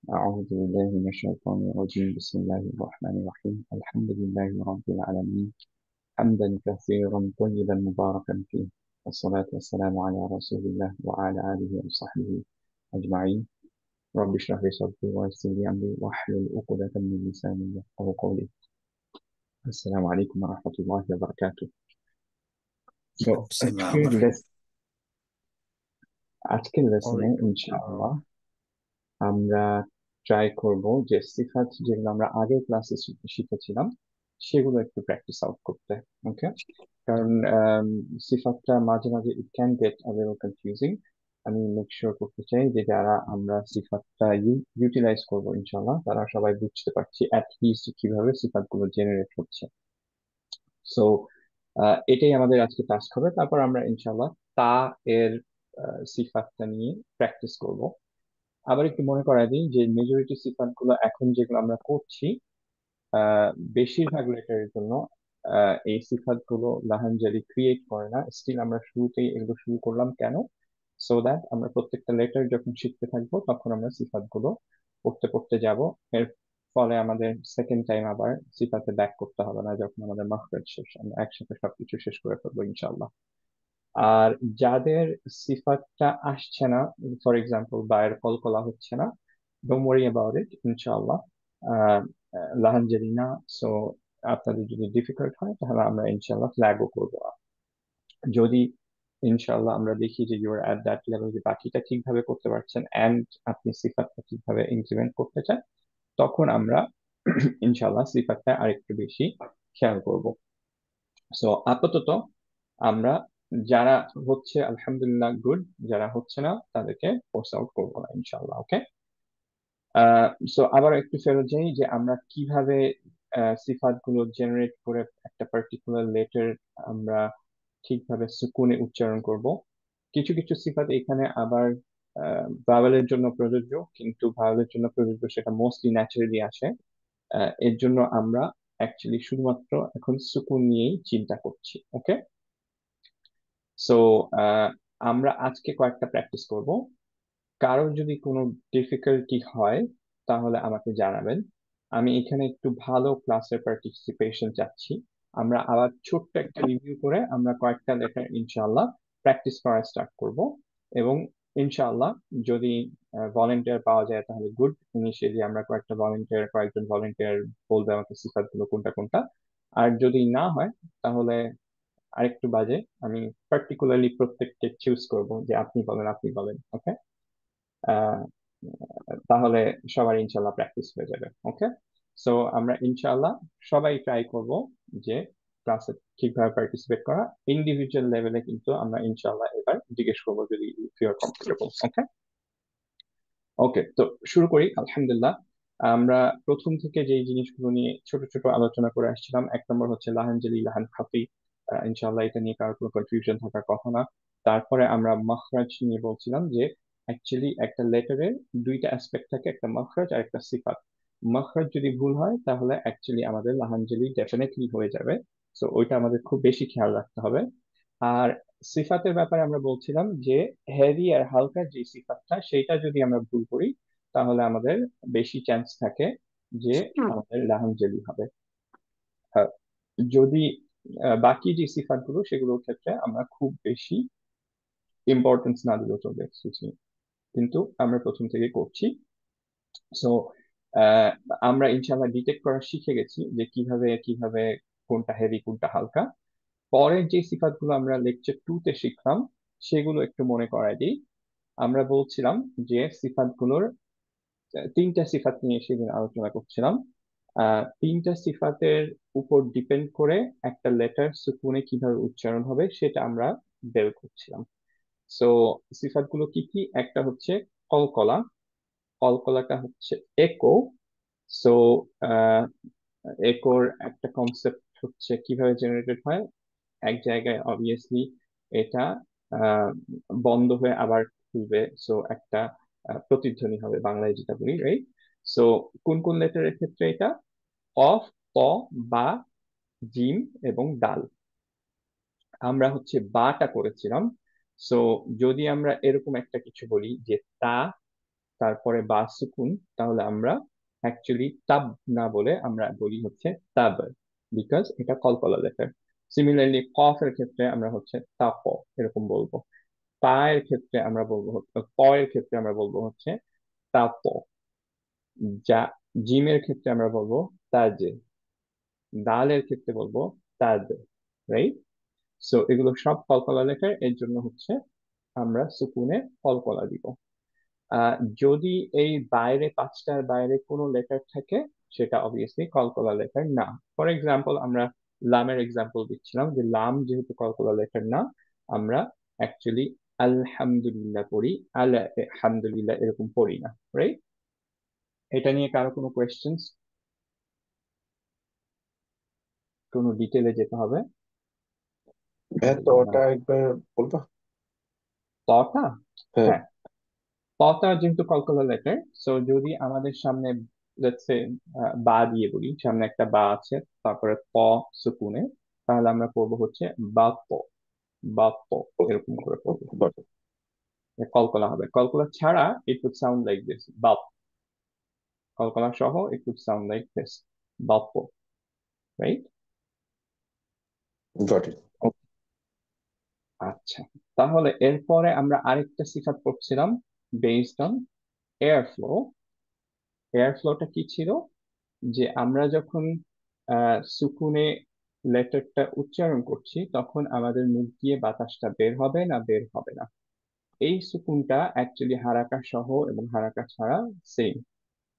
أعوذ بالله من الشيطان الرجيم. بسم الله الرحمن الرحيم. الحمد لله رب العالمين، حمدا كثيرا طيبا مباركا فيه، والصلاة والسلام على رسول الله وعلى آله وصحبه أجمعين. رب اشرح لي صدري ويسر لي أمري واحلل عقدة من لساني يفقهوا قولي. السلام عليكم ورحمة الله وبركاته. So السلام আজকের ورحمة less আজকের লেসনে وعليكم ইনশাআল্লাহ السلام. আমরা ট্রাই করব যে সিফাত যেগুলো আমরা আগের ক্লাসে শিখেছিলাম সেগুলো একটু প্র্যাকটিস আউট করতে। ওকে, কারণ সিফাতটা মাঝে মাঝে it can get a little confusing. আমি মেক শিওর করতে চাই যে যারা আমরা সিফাতটা ইউটিলাইজ করবো ইনশাল্লাহ তারা সবাই বুঝতে পারছি অ্যাট লিস্ট কিভাবে সিফাতগুলো জেনারেট হচ্ছে। সো এটাই আমাদের আজকে টাস্ক হবে। তারপর আমরা ইনশাল্লাহ তা এর সিফাতটা নিয়ে প্র্যাকটিস করব। আবার একটু মনে করায় দিই যে মেজরিটি সিফাত গুলো এখন যেগুলো আমরা করছি আহ, বেশিরভাগ লেটারের জন্য এই সিফাত গুলো লাহানজারি ক্রিয়েট করে না। স্টিল আমরা শুরুতেই এগুলো শুরু করলাম কেন? সো দ্যাট আমরা প্রত্যেকটা লেটার যখন শিখতে থাকবো তখন আমরা সিফাত গুলো পড়তে পড়তে যাব। এর ফলে আমাদের সেকেন্ড টাইম আবার সিফাতে ব্যাক করতে হবে না। যখন আমাদের মাখরাজ শেষ আমরা একসাথে সবকিছু শেষ করে ফেলবো ইনশাল্লাহ। আর যাদের সিফাতটা আসছে না, ফর এক্সাম্পল বায়ের কলকলা হচ্ছে না, ডোন্ট ওয়ারি অ্যাবাউট ইট ইনশাআল্লাহ। আহ, লাহানজারি না। সো আপনাদের যদি ডিফিকাল্ট হয় তাহলে আমরা ইনশাআল্লাহ ফ্ল্যাগও করবো। যদি ইনশাআল্লাহ আমরা দেখি যে ইউর অ্যাট দ্যাট লেভেল, যে বাকিটা ঠিকভাবে করতে পারছেন এন্ড আপনি সিফাতটা ঠিকভাবে ইমপ্লিমেন্ট করতে চান, তখন আমরা ইনশাআল্লাহ সিফাতটা আরেকটু বেশি খেয়াল করব। সো আপাতত আমরা যারা হচ্ছে আলহামদুলিল্লাহ গুড, যারা হচ্ছে না তাদেরকে ফোর্স আউট করবো না ইনশাআল্লাহ। ওকে। সো আবার একটু ফেরত যাই যে আমরা কিভাবে সিফাত গুলো জেনারেট করে একটা পার্টিকুলার লেটার আমরা ঠিকভাবে সুকুনে উচ্চারণ করব। কিছু কিছু সিফাত এখানে আবার ভাওয়েলের জন্য প্রযোজ্য, কিন্তু ভাওয়েলের জন্য প্রযোজ্য সেটা মোস্টলি ন্যাচারালি আসে। এর জন্য আমরা অ্যাকচুয়ালি শুধুমাত্র এখন সুকুন নিয়েই চিন্তা করছি। ওকে। সো আমরা আজকে কয়েকটা প্র্যাকটিস করব। কারোর যদি কোনো ডিফিকাল্টি হয় তাহলে আমাকে জানাবেন। আমি এখানে একটু ভালো ক্লাসের পার্টিসিপেশন চাচ্ছি। আমরা আবার ছোট্ট একটা রিভিউ করে আমরা কয়েকটা লেটার ইনশাআল্লাহ প্র্যাকটিস করা স্টার্ট করব। এবং ইনশাআল্লাহ যদি ভলেন্টিয়ার পাওয়া যায় তাহলে গুড। ইনিশিয়ালি আমরা কয়েকজন ভলেন্টিয়ার বলবে আমাকে সিফাত গুলো কোনটা কোনটা। আর যদি না হয় তাহলে আরেকটু বাজে, আমি পার্টিকুলারলি প্রত্যেককে চুজ করব যে আপনি বলেন আপনি বলেন। ওকে। আহ, তাহলে সবার ইনশাল্লাহ প্র্যাকটিস হয়ে যাবে। ওকে। সো আমরা ইনশাল্লাহ সবাই ট্রাই করব যে ক্লাসে ঠিকভাবে পার্টিসিপেট করা। ইন্ডিভিজুয়াল লেভেলে কিন্তু আমরা ইনশাল্লাহ এবার জিজ্ঞেস করবো যদি ইউ আর কমফোর্টেবল। ওকে। ওকে, তো শুরু করি। আলহামদুলিল্লাহ, আমরা প্রথম থেকে যেই জিনিসগুলো নিয়ে ছোট ছোট আলোচনা করে আসছিলাম, এক নম্বর হচ্ছে লাহানজালি লাহান খাফি। ইনশাআল্লাহ এটা নিয়ে কারো কোনো কনফিউশন থাকার কথা না। তারপরে আমরা মাখরাজ নিয়ে বলছিলাম যে অ্যাকচুয়ালি একটা লেটারের দুইটা অ্যাসপেক্ট থাকে, একটা মাখরাজ আর একটা সিফাত। মাখরাজ যদি ভুল হয় তাহলে অ্যাকচুয়ালি আমাদের লাহানজালি ডেফিনেটলি হয়ে যাবে। তো ওইটা আমাদের খুব বেশি খেয়াল রাখতে হবে। আর সিফাতের ব্যাপারে আমরা বলছিলাম যে হেভি আর হালকা যে সিফাতটা সেটা যদি আমরা ভুল করি তাহলে আমাদের বেশি চান্স থাকে যে আমাদের লাহানজালি হবে। আর যদি বাকি যে সিফাত গুলো সেগুলোর ক্ষেত্রে আমরা খুব বেশি ইম্পর্টেন্স না দিলেও চলবে, এক্সকিউজ মি, কিন্তু আমরা প্রথম থেকে করছি। সো আমরা ইনশাআল্লাহ ডিটেক্ট করা শিখে গেছি যে কিভাবে কিভাবে কোনটা হেভি কোনটা হালকা। পরের যে সিফাতগুলো আমরা লেকচার 2 তে শিখলাম সেগুলো একটু মনে করায় দিই। আমরা বলছিলাম যে সিফাতগুলোর তিনটা সিফাত নিয়ে সেদিন আলোচনা করছিলাম। তিনটা সিফাতের উপর ডিপেন্ড করে একটা লেটার সুকুনে কিভাবে উচ্চারণ হবে সেটা আমরা বের করছিলাম। সো সিফাতগুলো কি কি? একটা হচ্ছে কলকলা। কলকলাটা হচ্ছে একো। সো একোর একটা কনসেপ্ট হচ্ছে কিভাবে জেনারেটেড হয়। এক জায়গায় অবভিয়াসলি এটা আহ, বন্ধ হয়ে আবার খুলবে। সো একটা প্রতিধ্বনি হবে, বাংলায় যেটা বলি, রাইট? সো কোন কোন লেটারের ক্ষেত্রে এটা? অফ, ক, বা, জিম এবং ডাল। আমরা হচ্ছে বাটা করেছিলাম। সো যদি আমরা এরকম একটা কিছু বলি যে তা, তারপরে বা সুকুন, তাহলে আমরা অ্যাকচুয়ালি তাব না বলে আমরা বলি হচ্ছে তাব, বিকজ এটা কলকলা লেটার। সিমিলারলি কফের ক্ষেত্রে আমরা হচ্ছে তাপ এরকম বলবো। পা এর ক্ষেত্রে আমরা বলবো প এর ক্ষেত্রে আমরা বলবো হচ্ছে তাপ। যা জিমের ক্ষেত্রে আমরা বলবো তাজ। দালের ক্ষেত্রে বলবো তাদ। রাইট? সো এগুলো সব কলকলা লেটার, এর জন্য হচ্ছে আমরা সুকুনে কলকলা দিব। যদি এই বাইরে পাঁচটার বাইরে কোনো লেটার থাকে, সেটা অবভিয়াসলি কলকলা লেটার না। ফর এক্সাম্পল, আমরা লামের এক্সাম্পল দিচ্ছিলাম, যে লাম যেহেতু কলকলা লেটার না, আমরা অ্যাকচুয়ালি আলহামদুলিল্লাহ পড়ি, আলহামদুলিল্লাহ এরকম পড়ি না। রাইট? এটা নিয়ে কারো কোনো কোয়েশ্চেন্স? কোনো ডিটেলে যেতে হবে? হ্যাঁ, তো ওটা একবার বলবা। তটা, হ্যাঁ। হ্যাঁ, তটা যেহেতু কলকলা লেটার, সো যদি আমাদের সামনে লেটস সে বা দিয়ে বলি, সামনে একটা বা আছে, তারপরে প সুকুনে, তাহলে আমরা পড়বো হচ্ছে বাপ, বাপ, এরকম করে পড়বো। কলকলা হবে, কলকলা ছাড়া it would sound like this, বাপ। কলকলা সহ it would sound like this, বাপ। রাইট? Got it. আচ্ছা, তাহলে এরপরে আমরা আরেকটা সিফাত পড়ছিলাম based on air flow. Air ফ্লোটা কি ছিল? যে আমরা যখন সুকুনে লেটারটা উচ্চারণ করছি, তখন আমাদের মুখ দিয়ে বাতাসটা বের হবে না বের হবে না। এই সুকুনটা অ্যাকচুয়ালি হারাকা সহ এবং হারাকা ছাড়া সেম,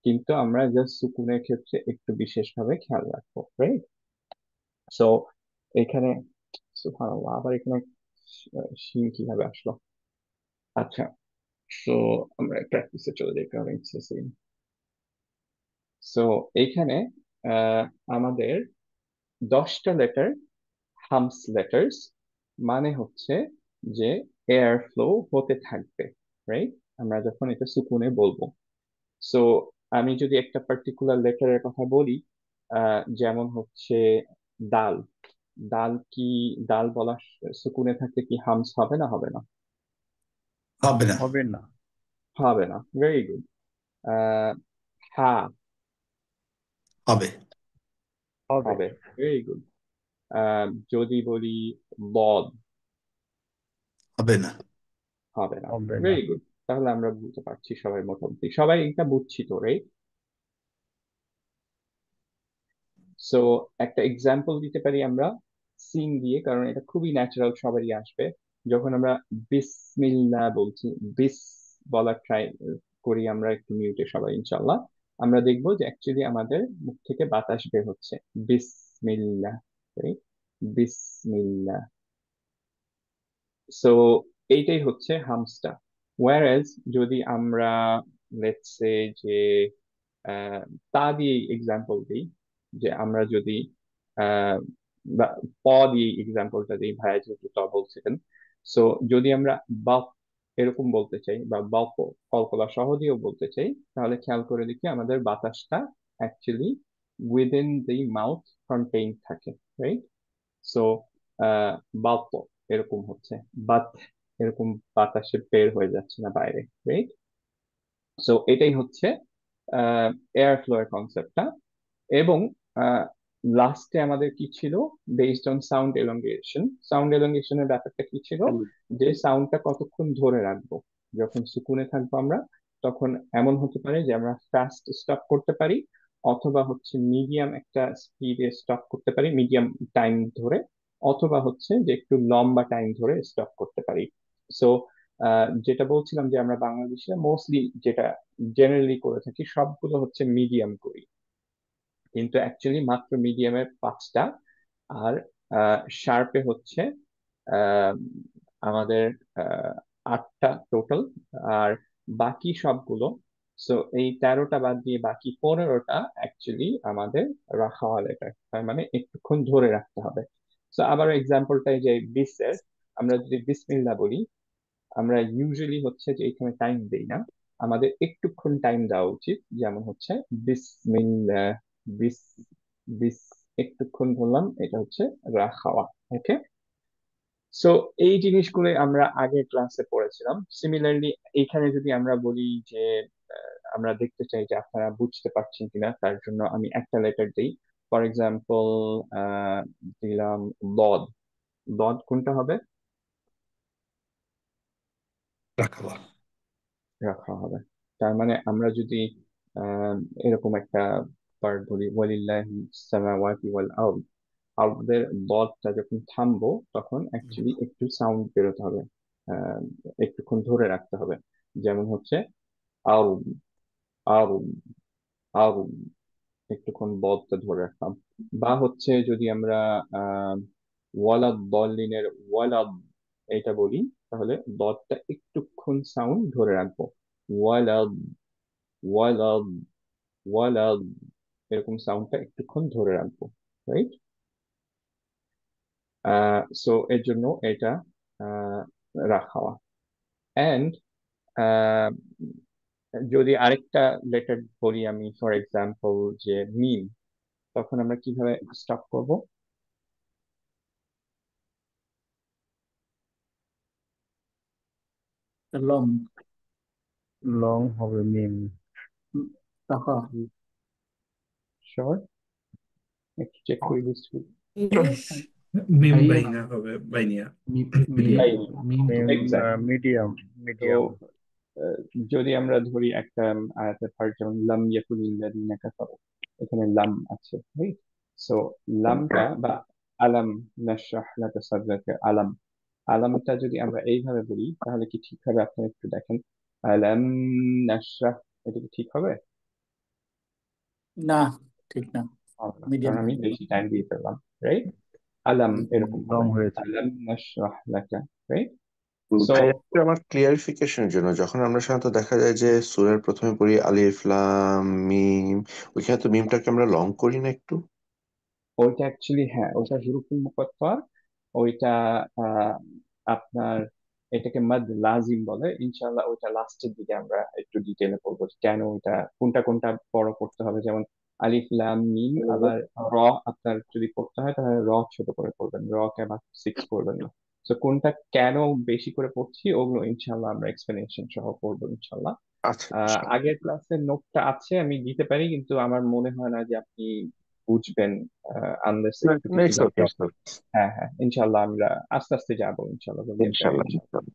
কিন্তু আমরা জাস্ট সুকুনের ক্ষেত্রে একটু বিশেষভাবে খেয়াল রাখবো। রাইট? সো এখানে সুবহানাল্লাহ, আবার এখানে শিন কিভাবে আসলো? আচ্ছা, সো আমরা প্র্যাকটিসে চলে যাই, কারণ ইটস সেম। সো এইখানে আহ, আমাদের 10টা লেটার হামস লেটার্স, মানে হচ্ছে যে এয়ার ফ্লো হতে থাকবে। রাইট? আমরা যখন এটা সুকুনে বলবো, সো আমি যদি একটা পার্টিকুলার লেটারের কথা বলি, যেমন হচ্ছে দাল। দাল কি, দাল বলা সুকুনে থাকলে কি হামস হবে না হবে না? হবে না। হবে না। হবে না। Very good. হা, হবে। হবে। হবে। Very good. যদি বলি বদ, হবে না। হবে না। হবে না। Very good. তাহলে আমরা বুঝতে পারছি, সবাই মোটামুটি সবাই এটা বুঝছি তো, রাইট? সো একটা এক্সাম্পল দিতে পারি আমরা সিন দিয়ে, কারণ এটা খুবই ন্যাচারাল, সবারই আসবে। যখন আমরা বিসমিল্লাহ বলছি, বিস বলার ট্রাই করি আমরা একটু মিউটে সবাই ইনশাল্লাহ, আমরা দেখবো যে অ্যাকচুয়ালি আমাদের মুখ থেকে বাতাস বের হচ্ছে, বিসমিল্লাহ। বিসমিল্লাহ। সো এইটাই হচ্ছে হামসটা। ওয়ারেজ যদি আমরা লেটস সে যে আহ, তা দিয়ে এক্সাম্পল দিই, যে আমরা যদি আহ, বা প দিয়ে এক্সাম্পলটা দিই, ভাইয়া যেহেতু ত বলছিলেন, সো যদি আমরা বাপ এরকম বলতে চাই, বা বাপ কলকলা সহ দিয়েও বলতে চাই, তাহলে খেয়াল করে দেখি আমাদের বাতাসটা actually within the mouth contain থাকে। রাইট? সো বাপ এরকম হচ্ছে, বাত এরকম বাতাসে বের হয়ে যাচ্ছে না বাইরে। রাইট? সো এটাই হচ্ছে এয়ার ফ্লো এর কনসেপ্টটা। এবং লাস্টে আমাদের কি ছিল? Based on sound elongation. Sound elongation এর ব্যাপারটা কি ছিল? যে সাউন্ডটা কতক্ষণ ধরে রাখবো। যখন সুকুনে থাকবো আমরা, তখন এমন হতে পারে যে আমরা ফাস্ট স্টপ করতে পারি, অথবা হচ্ছে মিডিয়াম একটা স্পিডে স্টপ করতে পারি মিডিয়াম টাইম ধরে, অথবা হচ্ছে যে একটু লম্বা টাইম ধরে স্টপ করতে পারি। সো যেটা বলছিলাম, যে আমরা বাংলাদেশে মোস্টলি যেটা জেনারেলি করে থাকি, সবগুলো হচ্ছে মিডিয়াম করি, কিন্তু অ্যাকচুয়ালি মাত্র মিডিয়ামের 5টা, আর শার্পে হচ্ছে আহ, আমাদের 8টা টোটাল। আর বাকি সবগুলো, সো এই 13টা বাদ দিয়ে বাকি 15টা অ্যাকচুয়ালি আমাদের রাখাওয়া লেটার, তার মানে একটুক্ষণ ধরে রাখতে হবে। সো আবার এক্সাম্পলটাই যে বিসের, আমরা যদি বিসমিল্লাহ বলি, আমরা ইউজুয়ালি হচ্ছে যে এখানে টাইম দেই না, আমাদের একটুক্ষণ টাইম দেওয়া উচিত। যেমন হচ্ছে বিসমিল্লাহ, বিস, বিস, একটুক্ষণ বললাম, এটা হচ্ছে রাখাওয়া। ওকে? সো এই জিনিসগুলো আমরা আগের ক্লাসে পড়েছিলাম। সিমিলারলি এখানে যদি আমরা বলি যে আমরা দেখতে চাই যে আপনারা বুঝতে পারছেন কিনা, তার জন্য আমি একটা লেটার দিই। ফর এক্সাম্পল দিলাম লদ। লদ কোনটা হবে? রাখা। রাখা হবে। তার মানে আমরা যদি আহ, এরকম একটা পার্ট বলি, ওয়ালিল্লাহি সামাওয়াতি ওয়াল আরদ, আরদের লদটা যখন থামবো তখন অ্যাকচুয়ালি একটু সাউন্ড বেরোতে হবে, আহ, একটুক্ষণ ধরে রাখতে হবে। যেমন হচ্ছে আরদ, আরদ, আরদ, একটুক্ষণ বলটা ধরে রাখলাম। বা হচ্ছে যদি আমরা আহ ওয়ালাদ দলিনের ওয়ালাদ এটা বলি, তাহলে দতটা একটুক্ষণ সাউন্ড ধরে রাখবো। ওয়ালাদ, ওয়ালাদ, ওয়ালাদ, এরকম সাউন্ডটা একটুক্ষণ ধরে রাখবো, রাইট? সো এর জন্য এটা আহ, রাখা। অ্যান্ড যদি আরেকটা লেটার বলি আমি, ফর এক্সাম্পল যে মিম, তখন আমরা কিভাবে স্টপ করব? লং। লং হবে মিম। টাকা। শিওর? একটু চেক করে দিচ্ছি। মিম ভাইয়া, বাইনা হবে, বাইনিয়া। মিডিয়াম। মিডিয়াম। তাই, মিম তো এক্স্যাক্ট। মিডিয়াম, তো মিডিয়াম। যদি আমরা ধরি একটা আয়াতের পার্ট, যেমন লাম ইয়াকুলিল্লাযিনা কাফারু, এখানে লাম আছে, রাইট? সো লামটা বা আলাম নাশরাহ লাকা সাদরাকা, আলাম, আলামটা যদি আমরা এইভাবে বলি তাহলে কি ঠিক হবে? আপনি একটু দেখেন, আলাম নাশরাহ, এটা কি ঠিক হবে? না, ঠিক না। হবে না, মিডিয়াম কারণ আমি হবে। বেশি টাইম দিয়ে ফেললাম, রাইট? আলাম এরকম লং হবে, হয়েছে। আলাম নাশরাহ লাকা, রাইট? সো ভাই একটু আমার ক্লিয়ারিফিকেশনের জন্য, যখন আমরা সাধারণত দেখা যায় যে সূরার প্রথমে পড়ি আলিফ লাম মিম, ওইখানে তো মিমটাকে আমরা লং করি না একটু? ওইটা অ্যাকচুয়ালি, হ্যাঁ, ওইটা হুরুফুল মুকাত্তার, ওইটা আহ, আপনার এটাকে মাদ লাজিম বলে। ইনশাআল্লাহ ওইটা লাস্টের দিকে আমরা একটু ডিটেলে বলবো যে কেন ওইটা কোনটা কোনটা বড় করতে হবে। যেমন আলিফ লাম মিম, আবার র আপনার যদি পড়তে হয় তাহলে র ছোট করে পড়বেন, র কে আবার সিক্স করবেন না। তো কোনটা কেন বেশি করে পড়ছি ওগুলো ইনশাআল্লাহ আমরা এক্সপ্লেনেশন সহ পড়বো ইনশাআল্লাহ। আচ্ছা। আগের ক্লাসের নোটটা আছে, আমি দিতে পারি, কিন্তু আমার মনে হয় না যে আপনি বুঝবেন আনলেস একটু কিছু নেক্সট জায়গায়। ওকে। হ্যাঁ হ্যাঁ, ইনশাল্লাহ আমরা আস্তে আস্তে যাবো, ইনশাল্লাহ বলতে চাই ইনশাল্লাহ। ইনশাল্লাহ।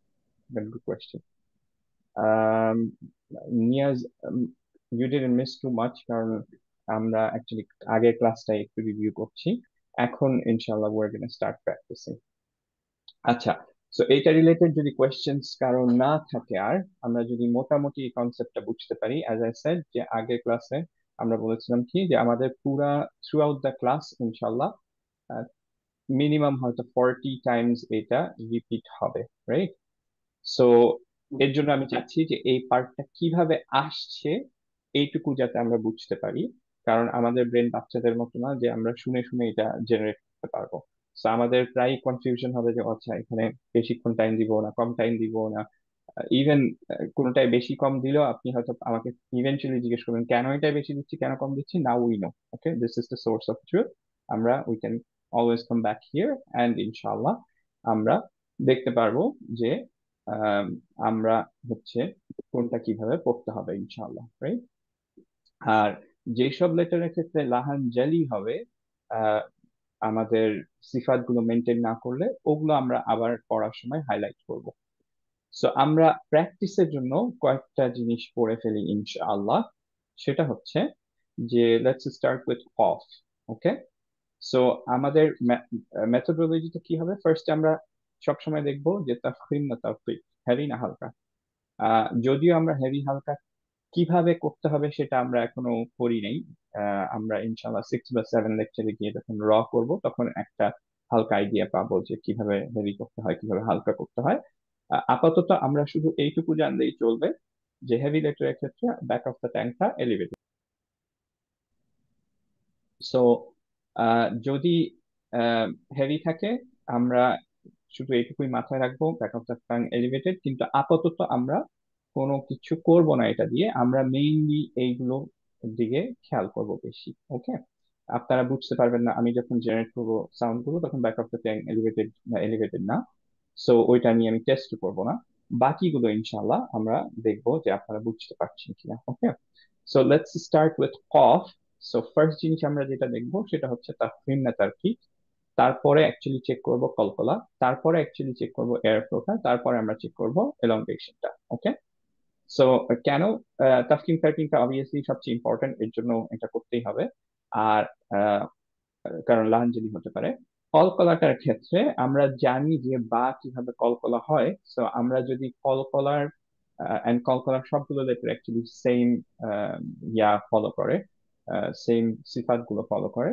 Good question. Ah Niaz, you didn't miss too much, কারণ আমরা অ্যাকচুয়ালি আগের ক্লাসটা একটু রিভিউ করছি, এখন ইনশাল্লাহ ওয়ার গোনা স্টার্ট প্র্যাকটিসিং। আচ্ছা, সো এইটা রিলেটেড যদি কোয়েশ্চেন্স কারো না থাকে, আর আমরা যদি মোটামুটি এই কনসেপ্টটা বুঝতে পারি, অ্যাজ আই সেড যে আগের ক্লাসে আমরা বলেছিলাম কি যে আমাদের পুরা থ্রু আউট দ্য ক্লাস ইনশাল্লাহ মিনিমাম হয়তো 40 টাইমস এটা রিপিট হবে, রাইট? সো এর জন্য আমি চাচ্ছি যে এই পার্টটা কিভাবে আসছে এইটুকু যাতে আমরা বুঝতে পারি, কারণ আমাদের ব্রেন বাচ্চাদের মতো না যে আমরা শুনে শুনে এটা জেনারেট করতে পারবো। তো আমাদের প্রায় কনফিউশন হবে যে আচ্ছা এখানে বেশিক্ষণ টাইম দিব না কম টাইম দিব না, ইভেন কোনোটায় বেশি কম দিলেও আপনি হয়তো আমাকে ইভেন্চুয়ালি জিজ্ঞেস করবেন কেন এটা বেশি দিচ্ছি কেন কম দিচ্ছি, now we know, okay, this is the source of truth. আমরা we can always come back here and ইনশাআল্লাহ আমরা দেখতে পারবো যে আম, আমরা হচ্ছে কোনটা কিভাবে পড়তে হবে ইনশাআল্লাহ, রাইট? আর যেসব লেটারের ক্ষেত্রে লাহান জালি হবে, আহ, আমাদের সিফাত গুলো মেনটেন না করলে ওগুলো আমরা আবার পড়ার সময় হাইলাইট করব। সো আমরা প্র্যাকটিসের জন্য কয়েকটা জিনিস পড়ে ফেলি ইনশাআল্লাহ। সেটা হচ্ছে যে let's start with cough, okay? So আমাদের মেথোডোলজিটা কি হবে? ফার্স্ট আমরা সবসময় দেখবো যে তাফখিম না তাফখিম, হেভি না হালকা। যদিও আমরা হেভি হালকা কিভাবে করতে হবে সেটা আমরা এখনো করি নাই। আমরা ইনশাআল্লাহ 6 বা 7 লেকচারে গিয়ে যখন করব তখন একটা হালকা আইডিয়া পাবো যে কিভাবে হেভি করতে হয় কিভাবে হালকা করতে হয়। আপাতত আমরা শুধু এইটুকু জানলেই চলবে যে হেভি লেটারের ক্ষেত্রে ব্যাক অফ দ্য ট্যাঙ্কটা এলিভেটেড। সো যদি হেভি থাকে আমরা শুধু এইটুকুই মাথায় রাখবো, back of the tongue elevated, কিন্তু আপাতত আমরা কোনো কিছু করব না এটা দিয়ে, আমরা মেইনলি এইগুলো দিকে খেয়াল করব বেশি, ওকে? আপনারা বুঝতে পারবেন না আমি যখন জেনারেট করবো সাউন্ড গুলো তখন back of the tongue elevated না এলিভেটেড না, সো ওইটা নিয়ে আমি টেস্ট করব না। বাকিগুলো ইনশাল্লাহ আমরা দেখবো যে আপনারা বুঝতে পারছেন কিনা। Okay, so let's start with কফ। সো ফার্স্ট জিনিস আমরা যেটা দেখবো সেটা হচ্ছে তাফহিম না তারকিব, তারপরে অ্যাকচুয়ালি চেক করব কলকলা, তারপরে অ্যাকচুয়ালি চেক করব এয়ার ফ্লোটা, তারপরে আমরা চেক করব এলংগেশনটা। ওকে, সো কেন তাফকিম টাইপিংটা অবভিয়াসলি সবচেয়ে ইম্পর্টেন্ট, এর জন্য এটা করতেই হবে। আর আহ, কারণ লাহানজলি হতে পারে। কলকলাটার ক্ষেত্রে আমরা জানি যে বা কিভাবে কলকলা হয়। সো আমরা যদি কলকলার এন্ড কলকলার সবগুলো লেটার অ্যাকচুয়ালি সেম ফলো করে, সেম সিফাত গুলো ফলো করে।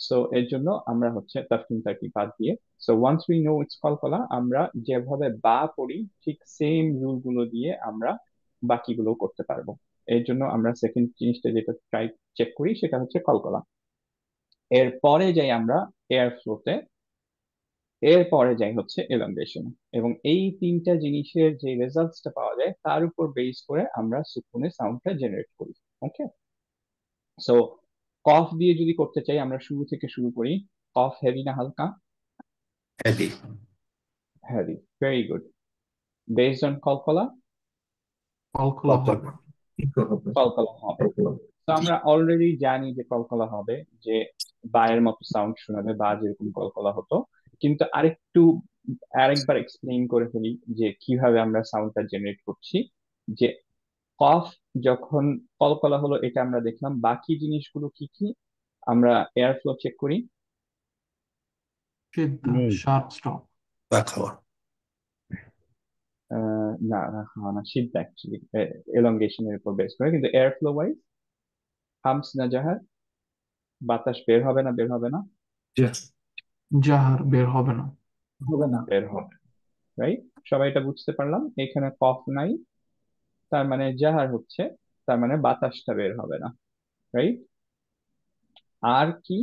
সো এর জন্য আমরা হচ্ছে তাফকিম টাইপিং বাদ দিয়ে, so once we know it's কলকলা, আমরা যেভাবে বা পড়ি ঠিক সেম রুল গুলো দিয়ে আমরা বাকিগুলো করতে পারবো। এর জন্য আমরা সেকেন্ড জিনিসটা যেটা ট্রাই চেক করি সেটা হচ্ছে কলকলা। এরপরে যাই আমরা এয়ার ফ্লোতে, এরপরে যাই হচ্ছে এলংগেশন, এবং এই তিনটা জিনিসের যে রেজাল্টসটা পাওয়া যায় তার উপর বেস করে আমরা সুকুনে সাউন্ডটা জেনারেট করি। ওকে, সো কফ দিয়ে যদি করতে চাই আমরা শুরু থেকে শুরু করি। কফ হেভি না হালকা? heavy. Heavy, very good. Based on কলকলা, কলকলা হবে। Eco হবে। কলকলা হবে। তো আমরা অলরেডি জানি যে কলকলা হবে, যে বায়ের মতো সাউন্ড শোনাবে, বা যেরকম কলকলা হতো। কিন্তু আরেকবার এক্সপ্লেইন করে ফেলি যে কিভাবে আমরা সাউন্ডটা জেনারেট করছি। যে কফ যখন কলকলা হলো এটা আমরা দেখলাম, বাকি জিনিসগুলো কি কি? আমরা এয়ার ফ্লো চেক করি। সিদ্ধা, নেই। Sharp stop. বা খাওয়া। না না, হ্যাঁ না, সিদ্ধ অ্যাকচুয়ালি এলংগেশনের উপর বেস করে, কিন্তু এয়ার ফ্লো ওয়াইজ হামস না জাহার, বাতাস বের হবে না বের হবে না? যে জাহার, বের হবে না। হবে না, বের হবে। রাইট, সবাই এটা বুঝতে পারলাম। এখানে কফ নাই, তার মানে জাহার হচ্ছে, তার মানে বাতাসটা বের হবে না। রাইট, আর কি?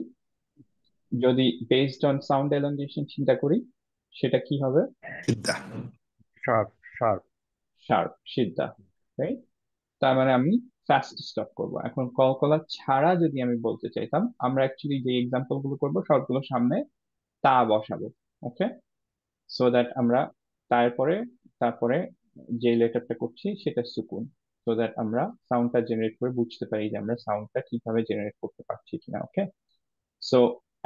যদি বেসড অন সাউন্ড এলংগেশন চিন্তা করি সেটা কি হবে? সিদ্ধা। শার্প শার্প শার্প, সিদ্ধা। রাইট, তার মানে আমি ফাস্ট স্টপ করব। এখন কলকলা ছাড়া যদি আমি বলতে চাইতাম, আমরা অ্যাকচুয়ালি যে এক্সাম্পল গুলো করবো সবগুলো সামনে তা বসাবো। ওকে, সো দ্যাট আমরা তারপরে তারপরে যে লেটারটা করছি সেটা সুকুন, সো দ্যাট আমরা সাউন্ডটা জেনারেট করে বুঝতে পারি যে আমরা সাউন্ডটা কিভাবে জেনারেট করতে পারছি কিনা। ওকে, সো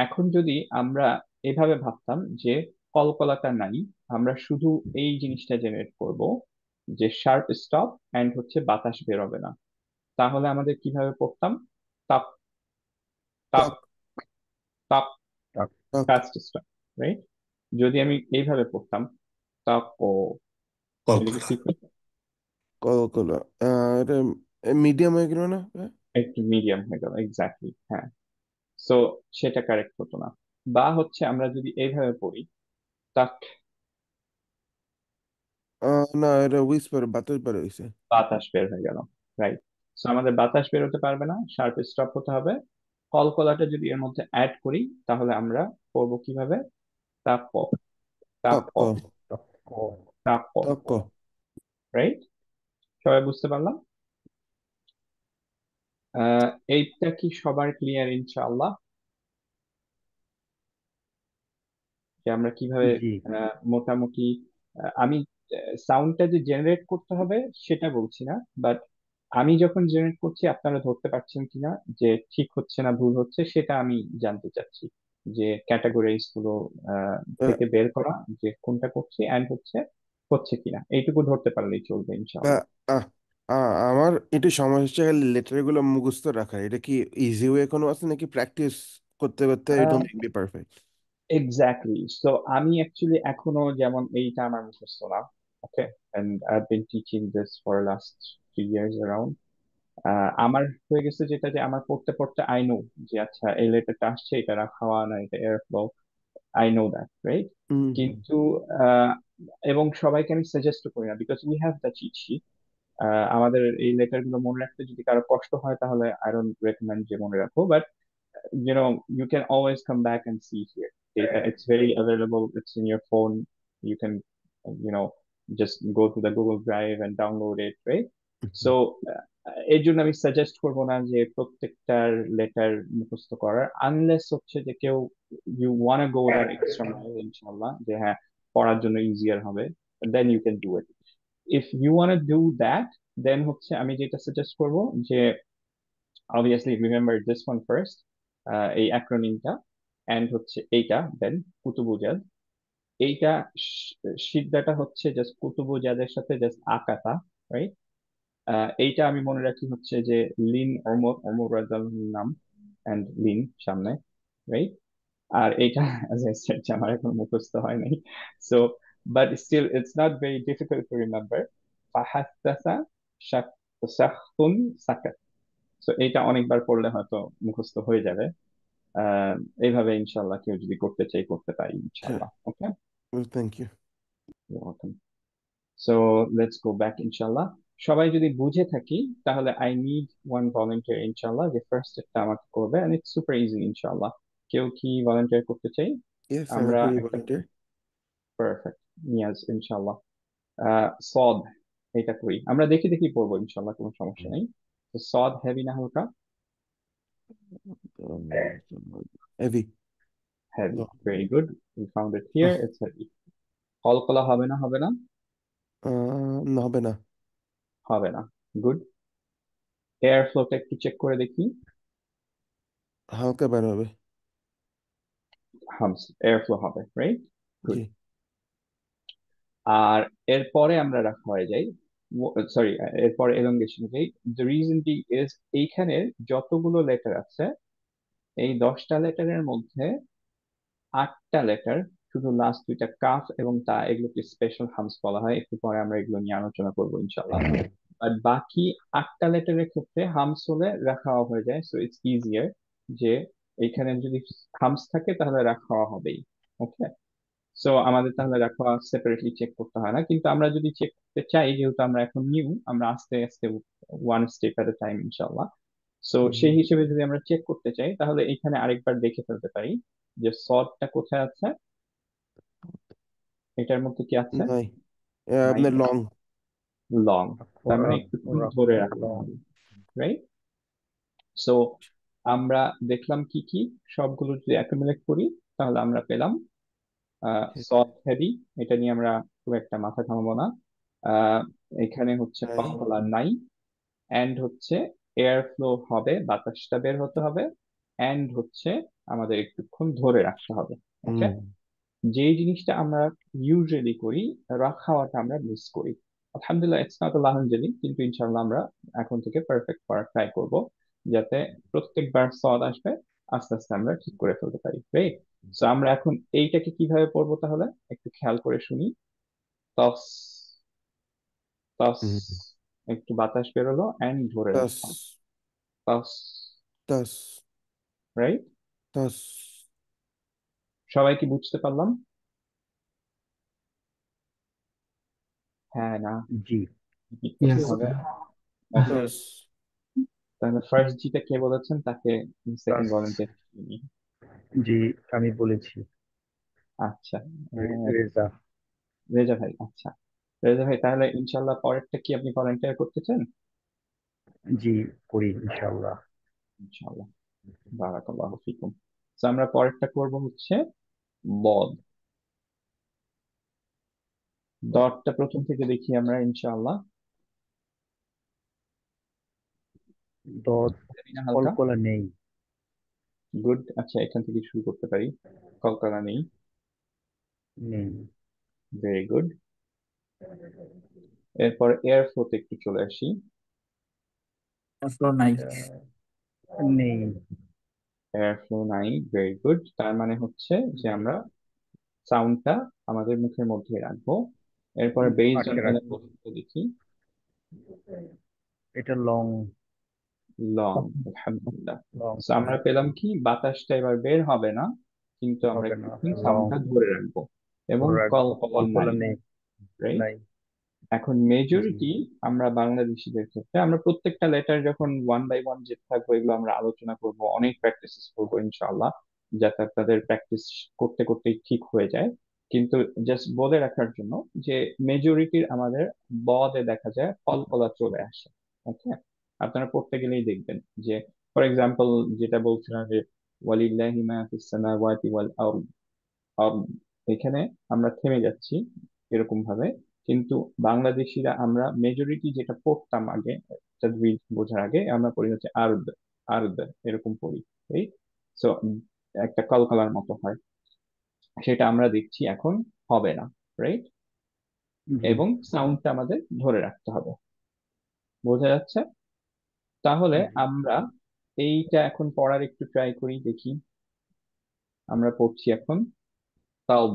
এখন যদি আমরা এভাবে ভাবতাম যে কলকলাটা নাই, আমরা শুধু এই জিনিসটা জেনারেট করব যে শার্প স্টপ এন্ড হচ্ছে বাতাস বেরোবে না, তাহলে আমাদের কিভাবে পড়তাম? তাপ, তাপ, টক তাপ, টক টক ফাস্ট স্টপ। রাইট, যদি আমি এইভাবে পড়তাম তাপ ও, এটা কি কলকলা। ঠিক হতো? কলকলা। এটা মিডিয়াম হয়ে গেল না? একটু মিডিয়াম হয়ে গেল, এক্স্যাক্টলি, হ্যাঁ। সো সেটা কারেক্ট হতো না। বা হচ্ছে আমরা যদি এইভাবে পড়ি তাক, না, এটা হুইসপার, বাতাস বের হয়েছে। বাতাস বের হয়ে গেল। রাইট, সো আমাদের বাতাস বের হতে পারবে না, শার্প স্টপ হতে হবে। কলকলাটা যদি এর মধ্যে অ্যাড করি তাহলে আমরা পড়বো কিভাবে? তাপ, তাপ, টক টক তাপ। টক। রাইট, সবাই বুঝতে পারলাম? এইটা কি সবার ক্লিয়ার ইনশাআল্লাহ, যে আমরা কিভাবে জি মোটামুটি আমি সাউন্ডটা যে জেনারেট করতে হবে সেটা বলছি না, বাট আমি যখন জেনারেট করছি আপনারা ধরতে পারছেন কিনা যে ঠিক হচ্ছে না ভুল হচ্ছে, সেটা আমি জানতে চাচ্ছি। যে ক্যাটাগরিজ গুলো থেকে বের করা যে কোনটা করছি এন্ড হচ্ছে হচ্ছে কিনা, এইটুকু ধরতে পারলেই চলবে ইনশাআল্লাহ। আহ, আমার একটু সমস্যা হচ্ছে লেটার গুলো মুখস্থ রাখা। এটা কি ইজি ওয়ে কোনো আছে নাকি প্র্যাকটিস করতে করতে it will make me perfect? Exactly, so আমি অ্যাকচুয়ালি এখনো যেমন এইটা আমার মুখস্থ না। Okay, and I have been teaching this for last 3 years around. আমার হয়ে গেছে যেটা, যে আমার পড়তে পড়তে আই নো যে আচ্ছা এই লেটারটা আসছে, এটা রাখাওয়া না, এটা air flow, I know that. Right, hmm. কিন্তু আহ, এবং সবাইকে আমি সাজেস্ট করি না, because we have the cheat sheet. আমাদের এই লেটার গুলো মনে রাখতে যদি কারো কষ্ট হয় তাহলে আই ডোন্ট রেকমেন্ড যে মনে রাখো, but you can always come back and see here data, it's very available, it's in your phone. You can you know just go to the Google Drive and download it, right? So এর জন্য আমি suggest করবো না যে প্রত্যেকটার letter মুখস্থ করার, unless হচ্ছে যে কেউ you wanna go that extra mile ইনশাআল্লাহ, যে হ্যাঁ পড়ার জন্য ইজিয়ার হবে, then you can do it. If you want do that, then হচ্ছে আমি যেটা সাজেস্ট করব যে obviously remember this one first, এই অ্যাক্রোনিমটা, এন্ড হচ্ছে এইটা, দেন কুতুবুজাদ। এইটা সিদ্ধাটা হচ্ছে জাস্ট কুতুবুজাদের সাথে জাস্ট আকাতা, রাইট? এইটা আমি মনে রাখি হচ্ছে যে লিন অমর, অমর রাদিয়াল্লাহুর নাম, এন্ড লিন সামনে, রাইট? আর এইটা as I said, যে আমার এখন মুখস্থ হয় নাই, so but still it's not very difficult to remember. ফাহাত্তাসা শাখতুন সাকাত। সো এইটা অনেকবার পড়লে হয়তো মুখস্থ হয়ে যাবে। এইভাবে ইনশাল্লাহ কেউ যদি করতে চাই করতে পারি হ্যাঁ, ইনশাল্লাহ। Okay, thank you. So let's go back ইনশাল্লাহ। সবাই যদি বুঝে থাকি তাহলে আই নিড ওয়ান ভলেন্টিয়ার ইনশাল্লাহ, যে ফার্স্ট একটা আমাকে করবে, এন্ড ইটস সুপার ইজি ইনশাল্লাহ। কেউ কি ভলেন্টিয়ার করতে চাই? ইয়েস, আমি আমরা করি একটা, ভলেন্টিয়ার। পারফেক্ট, নিয়াজ ইনশাল্লাহ। সদ, এটা করি আমরা, দেখি দেখি পড়বো ইনশাল্লাহ, কোনো সমস্যা নেই। তো সদ হেভি না হালকা? Heavy. Heavy, very good, we found it here, it's heavy. কলকলা হবে না? হবে না? না, হবে না। হবে না, গুড। এয়ার ফ্লোটা একটু চেক করে দেখি। হালকা বের হবে। হামস, এয়ার ফ্লো হবে, রাইট? গুড। জি। আর এরপরে আমরা রাখা হয়ে যাই, সরি, এরপরে এলঙ্গেশন যাই। দ্য রিজন বি ইজ, এইখানে যতগুলো লেটার আছে, এই 10টা লেটারের মধ্যে 8টা লেটার, শুধু লাস্ট দুইটা কাফ এবং তা, এগুলোকে স্পেশাল হামস বলা হয়, একটু পরে আমরা এগুলো নিয়ে আলোচনা করবো ইনশাল্লাহ। আর বাকি 8টা লেটারের ক্ষেত্রে হামস হলে রাখা হয়ে যায়, সো ইটস ইজিয়ার, যে এখানে যদি হামস থাকে তাহলে রাখা হবেই। ওকে, সো আমাদের তাহলে রাখা সেপারেটলি চেক করতে হয় না, কিন্তু আমরা যদি চেক করতে চাই, যেহেতু আমরা এখন নিউ, আমরা আস্তে আস্তে ওয়ান স্টেপ এট এ টাইম ইনশাল্লাহ। সো সেই হিসেবে যদি আমরা চেক করতে চাই, তাহলে এখানে আরেকবার দেখে ফেলতে পারি যে সল্টটা কোথায় আছে, এটার মধ্যে কি আছে? নাই, নাই, আপনার লং। লং, তার মানে খোরা একটু খোরা ধরে রাখতে লং। হবে, রাইট? সো আমরা দেখলাম কি কি, সবগুলো যদি অ্যাকুমুলেট করি তাহলে আমরা পেলাম সফট হেভি। এটা নিয়ে আমরা খুব একটা মাথা ঘামাবো না। আহ, এখানে হচ্ছে নাই। কলকলা নাই, এন্ড হচ্ছে এয়ার ফ্লো হবে, বাতাসটা বের হতে হবে, এন্ড হচ্ছে আমাদের একটুক্ষণ ধরে রাখতে হবে। ওকে, হুম। যেই জিনিসটা আমরা ইউজুয়ালি করি, রাখ খাওয়াটা আমরা মিস করি। আলহামদুলিল্লাহ, ইটস নট আলহামদুলিল্লাহ, কিন্তু ইনশাল্লাহ আমরা এখন থেকে পারফেক্ট করার ট্রাই করব, যাতে প্রত্যেকবার সদ আসবে আস্তে আস্তে আমরা ঠিক করে ফেলতে পারি, রাইট? সো আমরা এখন এইটাকে কিভাবে পড়বো তাহলে একটু খেয়াল করে শুনি। টস, টস, হুম। একটু বাতাস বেরোলো এন্ড ধরে টাস, রাখলাম, টস, টাস, রাইট? টাস। সবাই কি বুঝতে পারলাম? হ্যাঁ না? জি কি করতে Yes, হবে? sir. ওকে, টাস। তাহলে ফার্স্ট জিটা কে বলেছেন, তাকে সেকেন্ড টাস। ভলেন্টিয়ার। জি আমি বলেছি। আচ্ছা, রেজা। রেজা ভাই, আচ্ছা। রেজা ভাই, তাহলে ইনশাল্লাহ পরেরটা কি আপনি ভলেন্টিয়ার করতে চান? জি করি ইনশাআল্লাহ। ইনশাল্লাহ, বারাকাল্লাহু ফিকুম। তো আমরা পরেরটা করব হচ্ছে বদ। দরটা প্রথম থেকে দেখি আমরা ইনশাআল্লাহ। দদ। জানি না হালকা, কলকলা নেই। গুড, আচ্ছা এখান থেকে শুরু করতে পারি। কলকাতা নেই, নেই। Very good. এরপর এয়ার ফ্লোতে একটু চলে আসি। Floor নাই। নেই। এয়ার ফ্লো নাই, ভেরি গুড। তার মানে হচ্ছে যে আমরা সাউন্ডটা আমাদের মুখের মধ্যে রাখবো। এরপরে বেসড অন আটকে রাখবো। দেখি। এটা লং। লং, আলহামদুলিল্লাহ। লং So আমরা পেলাম কি, বাতাসটা এবার বের হবে না, কিন্তু আমরা হবে না। একটুখানি লং সাউন্ডটা ধরে রাখবো, এবং ধরে রাখবো। কলকলা কলকলা নাই, নেই। রাইট? নাই। এখন জি। মেজরিটি আমরা বাংলাদেশিদের ক্ষেত্রে আমরা প্রত্যেকটা লেটার যখন ওয়ান বাই ওয়ান যেতে থাকবো, এগুলো আমরা আলোচনা করব, অনেক প্র্যাকটিস করবো ইনশাআল্লাহ, যাতে আপনাদের প্র্যাকটিস করতে করতেই ঠিক হয়ে যায়। কিন্তু জাস্ট বলে রাখার জন্য যে মেজরিটির আমাদের বদে দেখা যায় কলকলা চলে আসে। ওকে, আপনারা পড়তে গেলেই দেখবেন যে, ফর এক্সাম্পল, যেটা বলছিলাম যে ওয়ালিল্লাহি মা ফিস সামাওয়াতি ওয়াল আরদ, এখানে আমরা থেমে যাচ্ছি এরকম ভাবে, কিন্তু বাংলাদেশিরা আমরা মেজরিটি যেটা পড়তাম আগে, তাজউইদ বোঝার আগে আমরা পড়ি হচ্ছে আরদ, আরদ এরকম পড়ি, এই সো একটা কলকলার মতো হয়, সেটা আমরা দেখছি এখন হবে না, রাইট? জি এবং সাউন্ডটা আমাদের ধরে রাখতে হবে, বোঝা যাচ্ছে? তাহলে জি। আমরা এইটা এখন পড়ার একটু ট্রাই করি, দেখি। আমরা পড়ছি এখন তাও,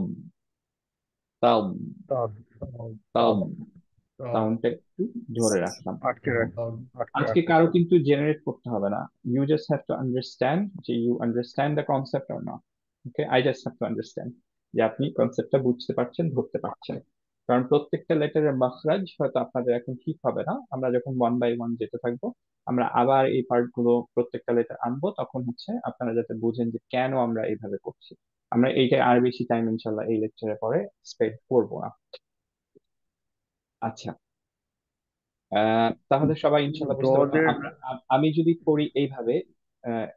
তাও, তদ তাও, তদ সাউন্ডটা একটু ধরে রাখলাম। আটকে রাখ, আটকে আজকে রাখো। কারো কিন্তু জেনারেট করতে হবে না, you just have to understand যে you understand the concept or not. Okay, I just have to understand যে আপনি কনসেপ্টটা বুঝতে পারছেন, ধরতে পারছেন। কারণ প্রত্যেকটা লেটারের মাখরাজ হয়তো আপনাদের এখন ঠিক হবে না, আমরা যখন ওয়ান বাই ওয়ান যেতে থাকবো, আমরা আবার এই পার্ট গুলো প্রত্যেকটা লেটার আনবো, তখন হচ্ছে আপনারা যাতে বুঝেন যে কেন আমরা এইভাবে করছি। আমরা এইটা আর বেশি টাইম ইনশাল্লাহ এই লেকচারের পরে স্পেন্ড করবো না। আচ্ছা, তাহলে সবাই ইনশাল্লাহ বুঝতে পারলাম। দদের আমি যদি করি এইভাবে,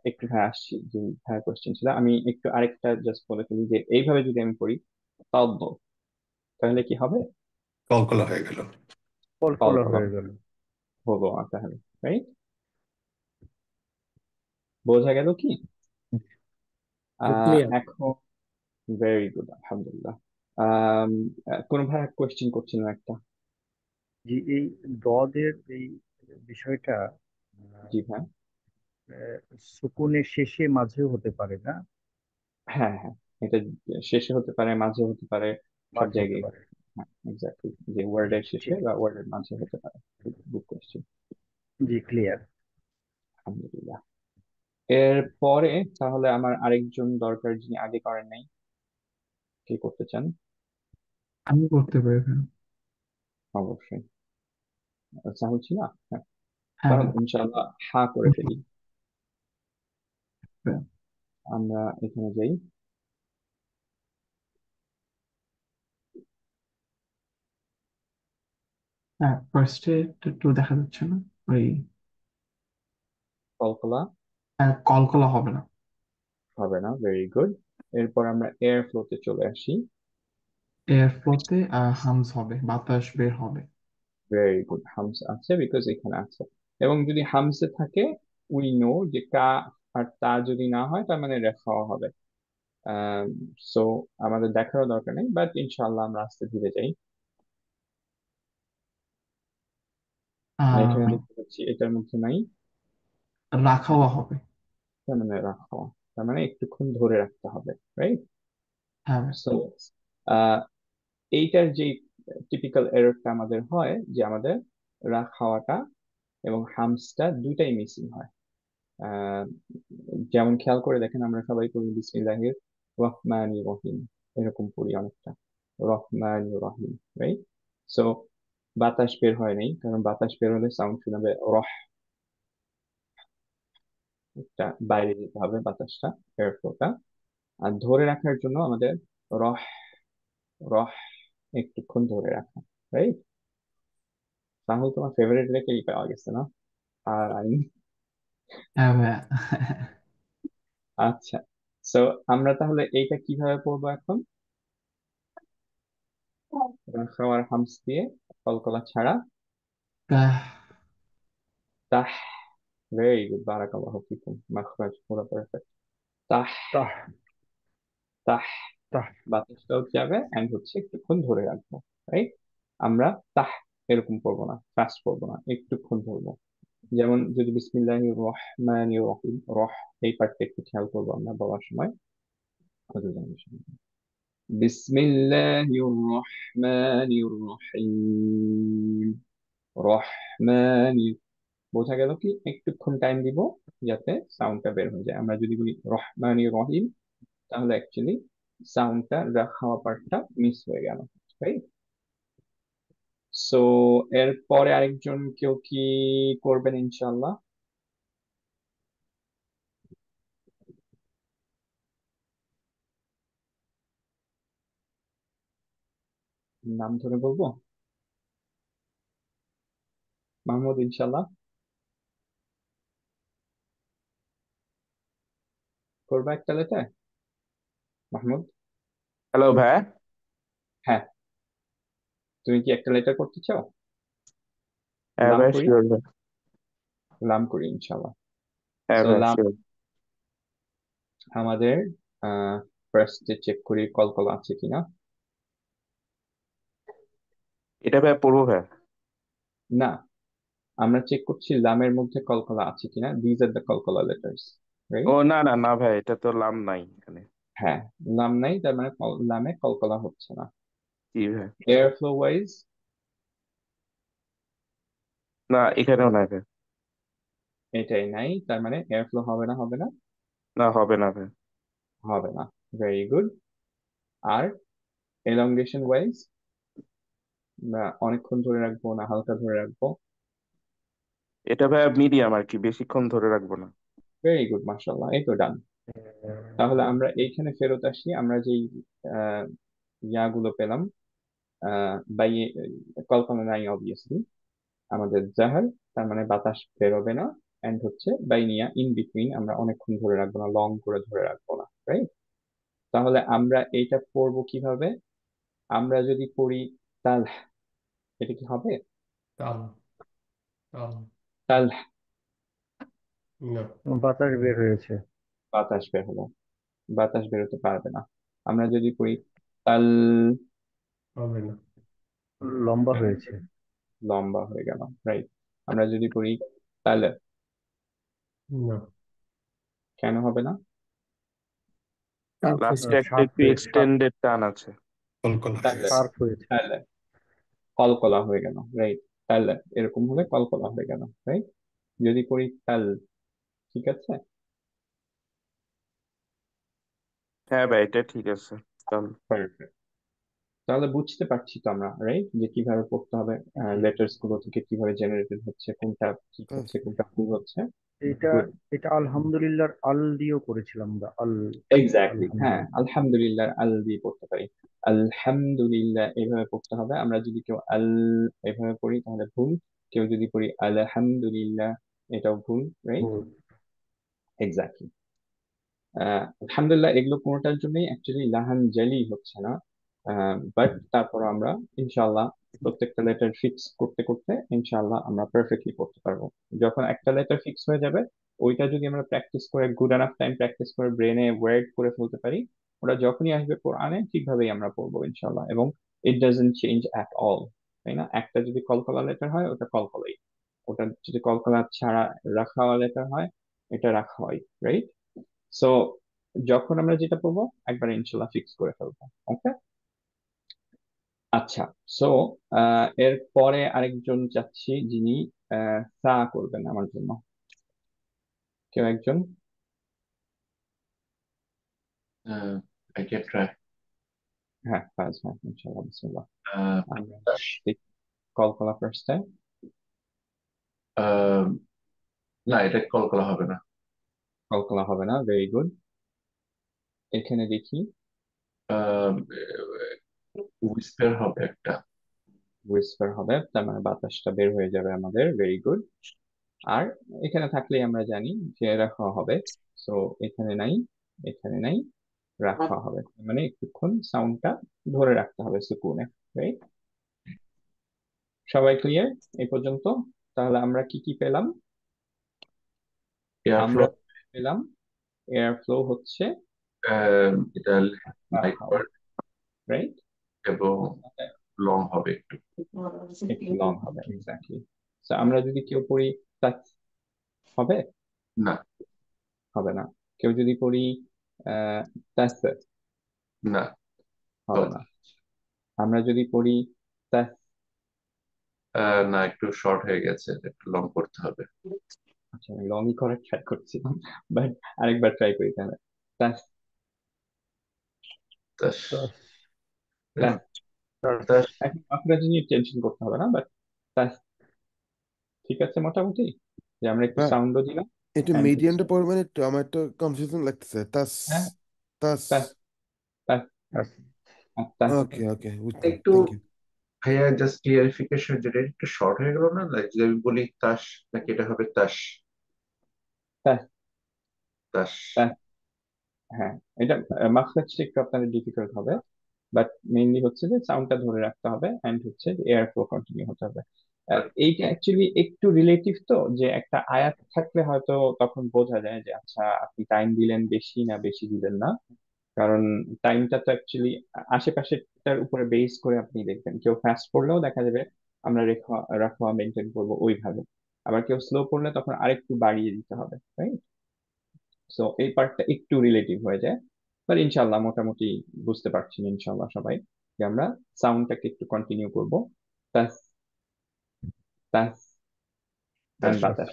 একটু ভাই আসছি, যে ভাই কোশ্চেন ছিল, আমি একটু আরেকটা জাস্ট বলে ফেলি যে এইভাবে যদি আমি করি তব্য, তাহলে কি হবে? কলকলা হয়ে গেল। কলকলা কলকলা হয়ে গেল। হবো না তাহলে, রাইট? বোঝা গেল কি? ক্লিয়ার। এখন ভেরি গুড, আলহামদুলিল্লাহ। আম, কোন ভাই কোশ্চেন করছিল একটা? জি, এই দদের এই বিষয়টা আহ, জি ভাই। আহ, সুকুনের শেষে মাঝেও হতে পারে না? হ্যাঁ হ্যাঁ, এটা শেষে হতে পারে, মাঝে হতে পারে, সব মাঝে হতে জায়গায়। পারে। হ্যাঁ এক্স্যাক্টলি, যে ওয়ার্ডের শেষে ঠিক। বা ওয়ার্ডের মাঝে হতে পারে। গুড কোশ্চেন, জি, ক্লিয়ার। আলহামদুলিল্লাহ। এরপরে তাহলে আমার আরেকজন দরকার, যিনি আগে করেন নাই, কে করতে চান? আমি করতে পারি ভাইয়া। অবশ্যই। সাহুল ছিল? হ্যাঁ, হ্যাঁ তাহলে ইনশাআল্লাহ হা করে ফেলি। ভাইয়া। আমরা এখানে যাই। হ্যাঁ, ফার্স্টে একটু দেখা যাচ্ছে না ওই কলকলা কলকলা হবে না। হবে না, ভেরি গুড। এরপর আমরা এয়ার ফ্লোতে চলে আসি। এয়ার ফ্লোতে হামস হবে, বাতাস বের হবে। ভেরি গুড, হামস আছে বিকজ এখানে আছে। এবং যদি হামসে থাকে, উই নো যে কা আর তা যদি না হয় তার মানে রেখা হবে। সো আমাদের দেখারও দরকার নেই, বাট ইনশাআল্লাহ আমরা আস্তে ধীরে যাই। আর এখানে দেখতে পাচ্ছি এটার মধ্যে নাই, রাখাও হবে। তার মানে রাখা, তার মানে একটুক্ষণ ধরে রাখতে হবে, রাইট? হ্যাঁ ভাইয়া। সো এইটার যে টিপিক্যাল এররটা আমাদের হয় যে আমাদের খাওয়াটা এবং হামসটা দুইটাই মিসিং হয়। আহ, যেমন খেয়াল করে দেখেন, আমরা সবাই করি বিসমিল্লাহির রহমানির রহিম, এরকম করি অনেকটা, রহমানির রহিম, রাইট? সো বাতাস বের হয় নাই, কারণ বাতাস বের হলে সাউন্ড শোনাবে রহ, একটা বাইরে যেতে হবে বাতাসটা, এয়ার ফ্লোটা। আর ধরে রাখার জন্য আমাদের রহ, রহ একটুক্ষণ ধরে রাখা, রাইট? তাহলে তোমার ফেভারিট লেখেই পাওয়া গেছে না? আর আইন। হ্যাঁ ভাইয়া। আচ্ছা, সো আমরা তাহলে এইটা কিভাবে পড়বো এখন? খাওয়ার হামস দিয়ে, কলকলা ছাড়া। তাহ, তাহ, ভেরি গুড, বারাকাল্লাহু ফিকুম, মাখরাজ পুরো পারফেক্ট। তাহ, তাহ তাহ, তাহ বাতাসটাও যাবে এন্ড হচ্ছে একটুক্ষণ ধরে রাখবো, রাইট? আমরা তাহ এরকম করবো না, ফাস্ট করবো না, একটুক্ষণ ধরবো। যেমন যদি বিসমিল্লাহির রহমানির রহিম, রহ এই পার্টটা একটু খেয়াল করবো আমরা বলার সময়। বিসমিল্লাহির রহমানির রহিম, রহমানির, বোঝা গেল কি? একটুক্ষণ টাইম দিব যাতে সাউন্ডটা বের হয়ে যায়। আমরা যদি বলি রহমানির রহিম, তাহলে অ্যাকচুয়ালি সাউন্ডটা খাওয়া পার্টটা মিস হয়ে গেল, রাইট? সো এরপরে আরেকজন কেউ কি করবেন ইনশাল্লাহ? নাম ধরে বলবো, মাহমুদ ইনশাল্লাহ করবে একটা লেটার, মাহমুদ? হ্যালো ভাই। হ্যাঁ, তুমি কি একটা লেটার করতে চাও? হ্যাঁ লাম ভাই করি, শিওর ভাই। লাম করি ইনশাল্লাহ। হ্যাঁ সো ভাই লাম শিওর। আমাদের ফার্স্টে চেক করি কলকলা আছে কিনা। এটা ভাই পড়বো ভাই। না, আমরা চেক করছি লামের মধ্যে কলকলা আছে কিনা। দিজ আর দ্য কলকলা লেটার্স, ও রাইট? না না না ভাই, এটা তো লাম নাই এখানে। হ্যাঁ, লাম নাই, তার মানে লামে কলকলা হচ্ছে না। জি ভাই। এয়ার ফ্লো ওয়াইজ না এখানেও নাই ভাই। এটাই নাই, তার মানে এয়ার ফ্লো হবে না, হবে না, না হবে না ভাই। হবে না। Very good. আর এলংগেশন ওয়াইজ অনেকক্ষণ ধরে রাখবো না হালকা ধরে রাখবো? এটা ভাই মিডিয়াম আর কি, বেশিক্ষণ ধরে রাখবো না। ভেরি গুড, মাশাআল্লাহ, এই তো ডান। তাহলে আমরা এইখানে ফেরত আসি, আমরা যেই আহ, ইয়াগুলো পেলাম, বাই কল্পনা নাই অবভিয়াসলি, আমাদের জাহার, তার মানে বাতাস বেরোবে না। এন্ড হচ্ছে বাইনিয়া, ইন বিটুইন, আমরা অনেকক্ষণ ধরে রাখবো না, লং করে ধরে রাখবো না, রাইট? তাহলে আমরা এইটা পড়বো কিভাবে? আমরা যদি পড়ি তাল, এটা কি হবে? তাল তাল তাল, না বাতাস বের হয়েছে। বাতাস বের হলো, বাতাস বেরোতে পারবে না। আমরা যদি পড়ি তাল, হবে না লম্বা হয়েছে। লম্বা হয়ে গেল, রাইট? আমরা যদি পড়ি তাল, না কেন হবে না? লাস্টে একটা শার্প একটু হয়েছে, এক্সটেন্ডেড টান আছে। কলকলা হয়ে তাল, গেছে। শার্প হয়েছে। তাল, কলকলা হয়ে গেল, রাইট? তাল, এরকম হলে কলকলা হয়ে গেল, রাইট? যদি পড়ি তাল, ঠিক আছে? হ্যাঁ ভাই এটা ঠিক আছে। তাহলে Perfect. তাহলে বুঝতে পারছি তো আমরা, রাইট, যে কিভাবে পড়তে হবে, লেটার্স গুলো থেকে কিভাবে জেনারেটেড হচ্ছে, কোনটা ঠিক তাস হচ্ছে কোনটা ভুল হচ্ছে। এটা গুড, এটা আলহামদুলিল্লাহ আল দিয়েও করেছিলাম আমরা, আল এক্স্যাক্টলি, হ্যাঁ, আলহামদুলিল্লাহ। আলহামদুলিল্লাহ আল দিয়ে পড়তে পারি। আলহামদুলিল্লাহ এইভাবে পড়তে হবে। আমরা যদি কেউ আল এইভাবে পড়ি তাহলে ভুল, কেউ যদি পড়ি আলহামদুলিল্লাহ এটাও ভুল, রাইট? ভুল। এক্স্যাক্টলি। আলহামদুলিল্লাহ এগুলো কোনোটার জন্যই অ্যাকচুয়ালি লাহান জালি হচ্ছে না, বাট তারপর আমরা ইনশাআল্লাহ প্রত্যেকটা লেটার ফিক্স করতে করতে ইনশাআল্লাহ আমরা পারফেক্টলি করতে পারবো। যখন একটা লেটার ফিক্স হয়ে যাবে, ওইটা যদি আমরা প্র্যাকটিস করে গুড এনাফ টাইম প্র্যাকটিস করে ব্রেনে ওয়ার্ড করে ফেলতে পারি, ওটা যখনই আসবে কোরআনে ঠিকভাবেই আমরা পড়বো ইনশাআল্লাহ। এবং it doesn't change at all, তাই না? একটা যদি কলকলা লেটার হয় ওটা কলকলাই, ওটা যদি কলকলা ছাড়া রাখা লেটার হয় এটা রাখা হয়, রাইট? সো যখন আমরা যেটা পড়বো একবার ইনশাল্লাহ ফিক্স করে ফেলবো, ওকে? আচ্ছা, সো এর পরে আরেকজন চাচ্ছি যিনি সা করবেন আমার জন্য, কেউ একজন। Uh, I can try. হ্যাঁ, ফাজ, হ্যাঁ, ইনশাল্লাহ, বিসমিল্লাহ। Uh, আমরা কলকলা ফার্স্টে, um, না এটা কলকলা হবে না। কলকলা হবে না, ভেরি গুড। এখানে দেখি উইসপার হবে একটা। হুইসপার হবে, তার মানে বাতাসটা বের হয়ে যাবে আমাদের, ভেরি গুড। আর এখানে থাকলেই আমরা জানি যে রাখা হবে। সো এখানে নাই, এখানে নাই, রাখা হবে, মানে একটুক্ষণ সাউন্ডটা ধরে রাখতে হবে সুকুনে, রাইট? সবাই ক্লিয়ার এই পর্যন্ত? তাহলে আমরা কি কি পেলাম? এয়ারফ্লো, আমরা পেলাম এয়ার ফ্লো হচ্ছে এটা লাইট রাখা, রাইট? এবং লং হবে একটু। একটু লং হবে, এক্স্যাক্টলি। তো আমরা যদি কেউ পড়ি তাস, হবে? না হবে না। কেউ যদি পড়ি আহ তাস, না হবে না। আমরা যদি পড়ি তাস, না একটু শর্ট হয়ে গেছে, একটু লং করতে হবে। আচ্ছা আমি লংই করার ট্রাই করছিলাম, বাট আরেকবার ট্রাই করি তাহলে। তাস, তাস তাস তাস। তাস তাস এখন আপনার জন্য টেনশন করতে হবে না, বাট তাস ঠিক আছে মোটামুটি, যে আমরা একটু ভাই সাউন্ডও দিলাম। এটা and মিডিয়ামটা হচ্ছে- পড়বেন একটু, আমার একটা কনফিউশন লাগতেছে। তাস হ্যাঁ, তাস তাস, তাস, তাস। তাস। ওকে ওকে বুঝলাম, একটু থ্যাংক ইউ। ভাইয়া জাস্ট ক্লিয়ারিফিকেশন, যেটা একটু শর্ট হয়ে গেল না, লাইক যদি আমি বলি তাস, নাকি এটা হবে তাস? তাস, তাস তাস। হ্যাঁ, এটা মাখরাজটা একটু আপনাদের ডিফিকাল্ট হবে। বাট মেইনলি হচ্ছে যে সাউন্ডটা ধরে রাখতে হবে অ্যান্ড হচ্ছে এয়ার ফ্লো কন্টিনিউ হতে হবে। এইটা অ্যাকচুয়ালি একটু রিলেটিভ, তো যে একটা আয়াত থাকলে হয়তো তখন বোঝা যায় যে আচ্ছা আপনি টাইম দিলেন বেশি না বেশি দিলেন না। কারণ টাইমটা তো অ্যাকচুয়ালি আশেপাশেরটার উপরে বেস করে আপনি দেখবেন, কেউ ফাস্ট পড়লেও দেখা যাবে আমরা রেখা রাখা মেনটেন করবো ওইভাবে, আবার কেউ স্লো পড়লে তখন আরেকটু বাড়িয়ে দিতে হবে, রাইট? সো এই পার্টটা একটু রিলেটিভ হয়ে যায়, বাট ইনশাল্লাহ মোটামুটি বুঝতে পারছি ইনশাল্লাহ সবাই যে আমরা সাউন্ডটাকে একটু কন্টিনিউ করবো। তাস, তাস, and That's বাতাস,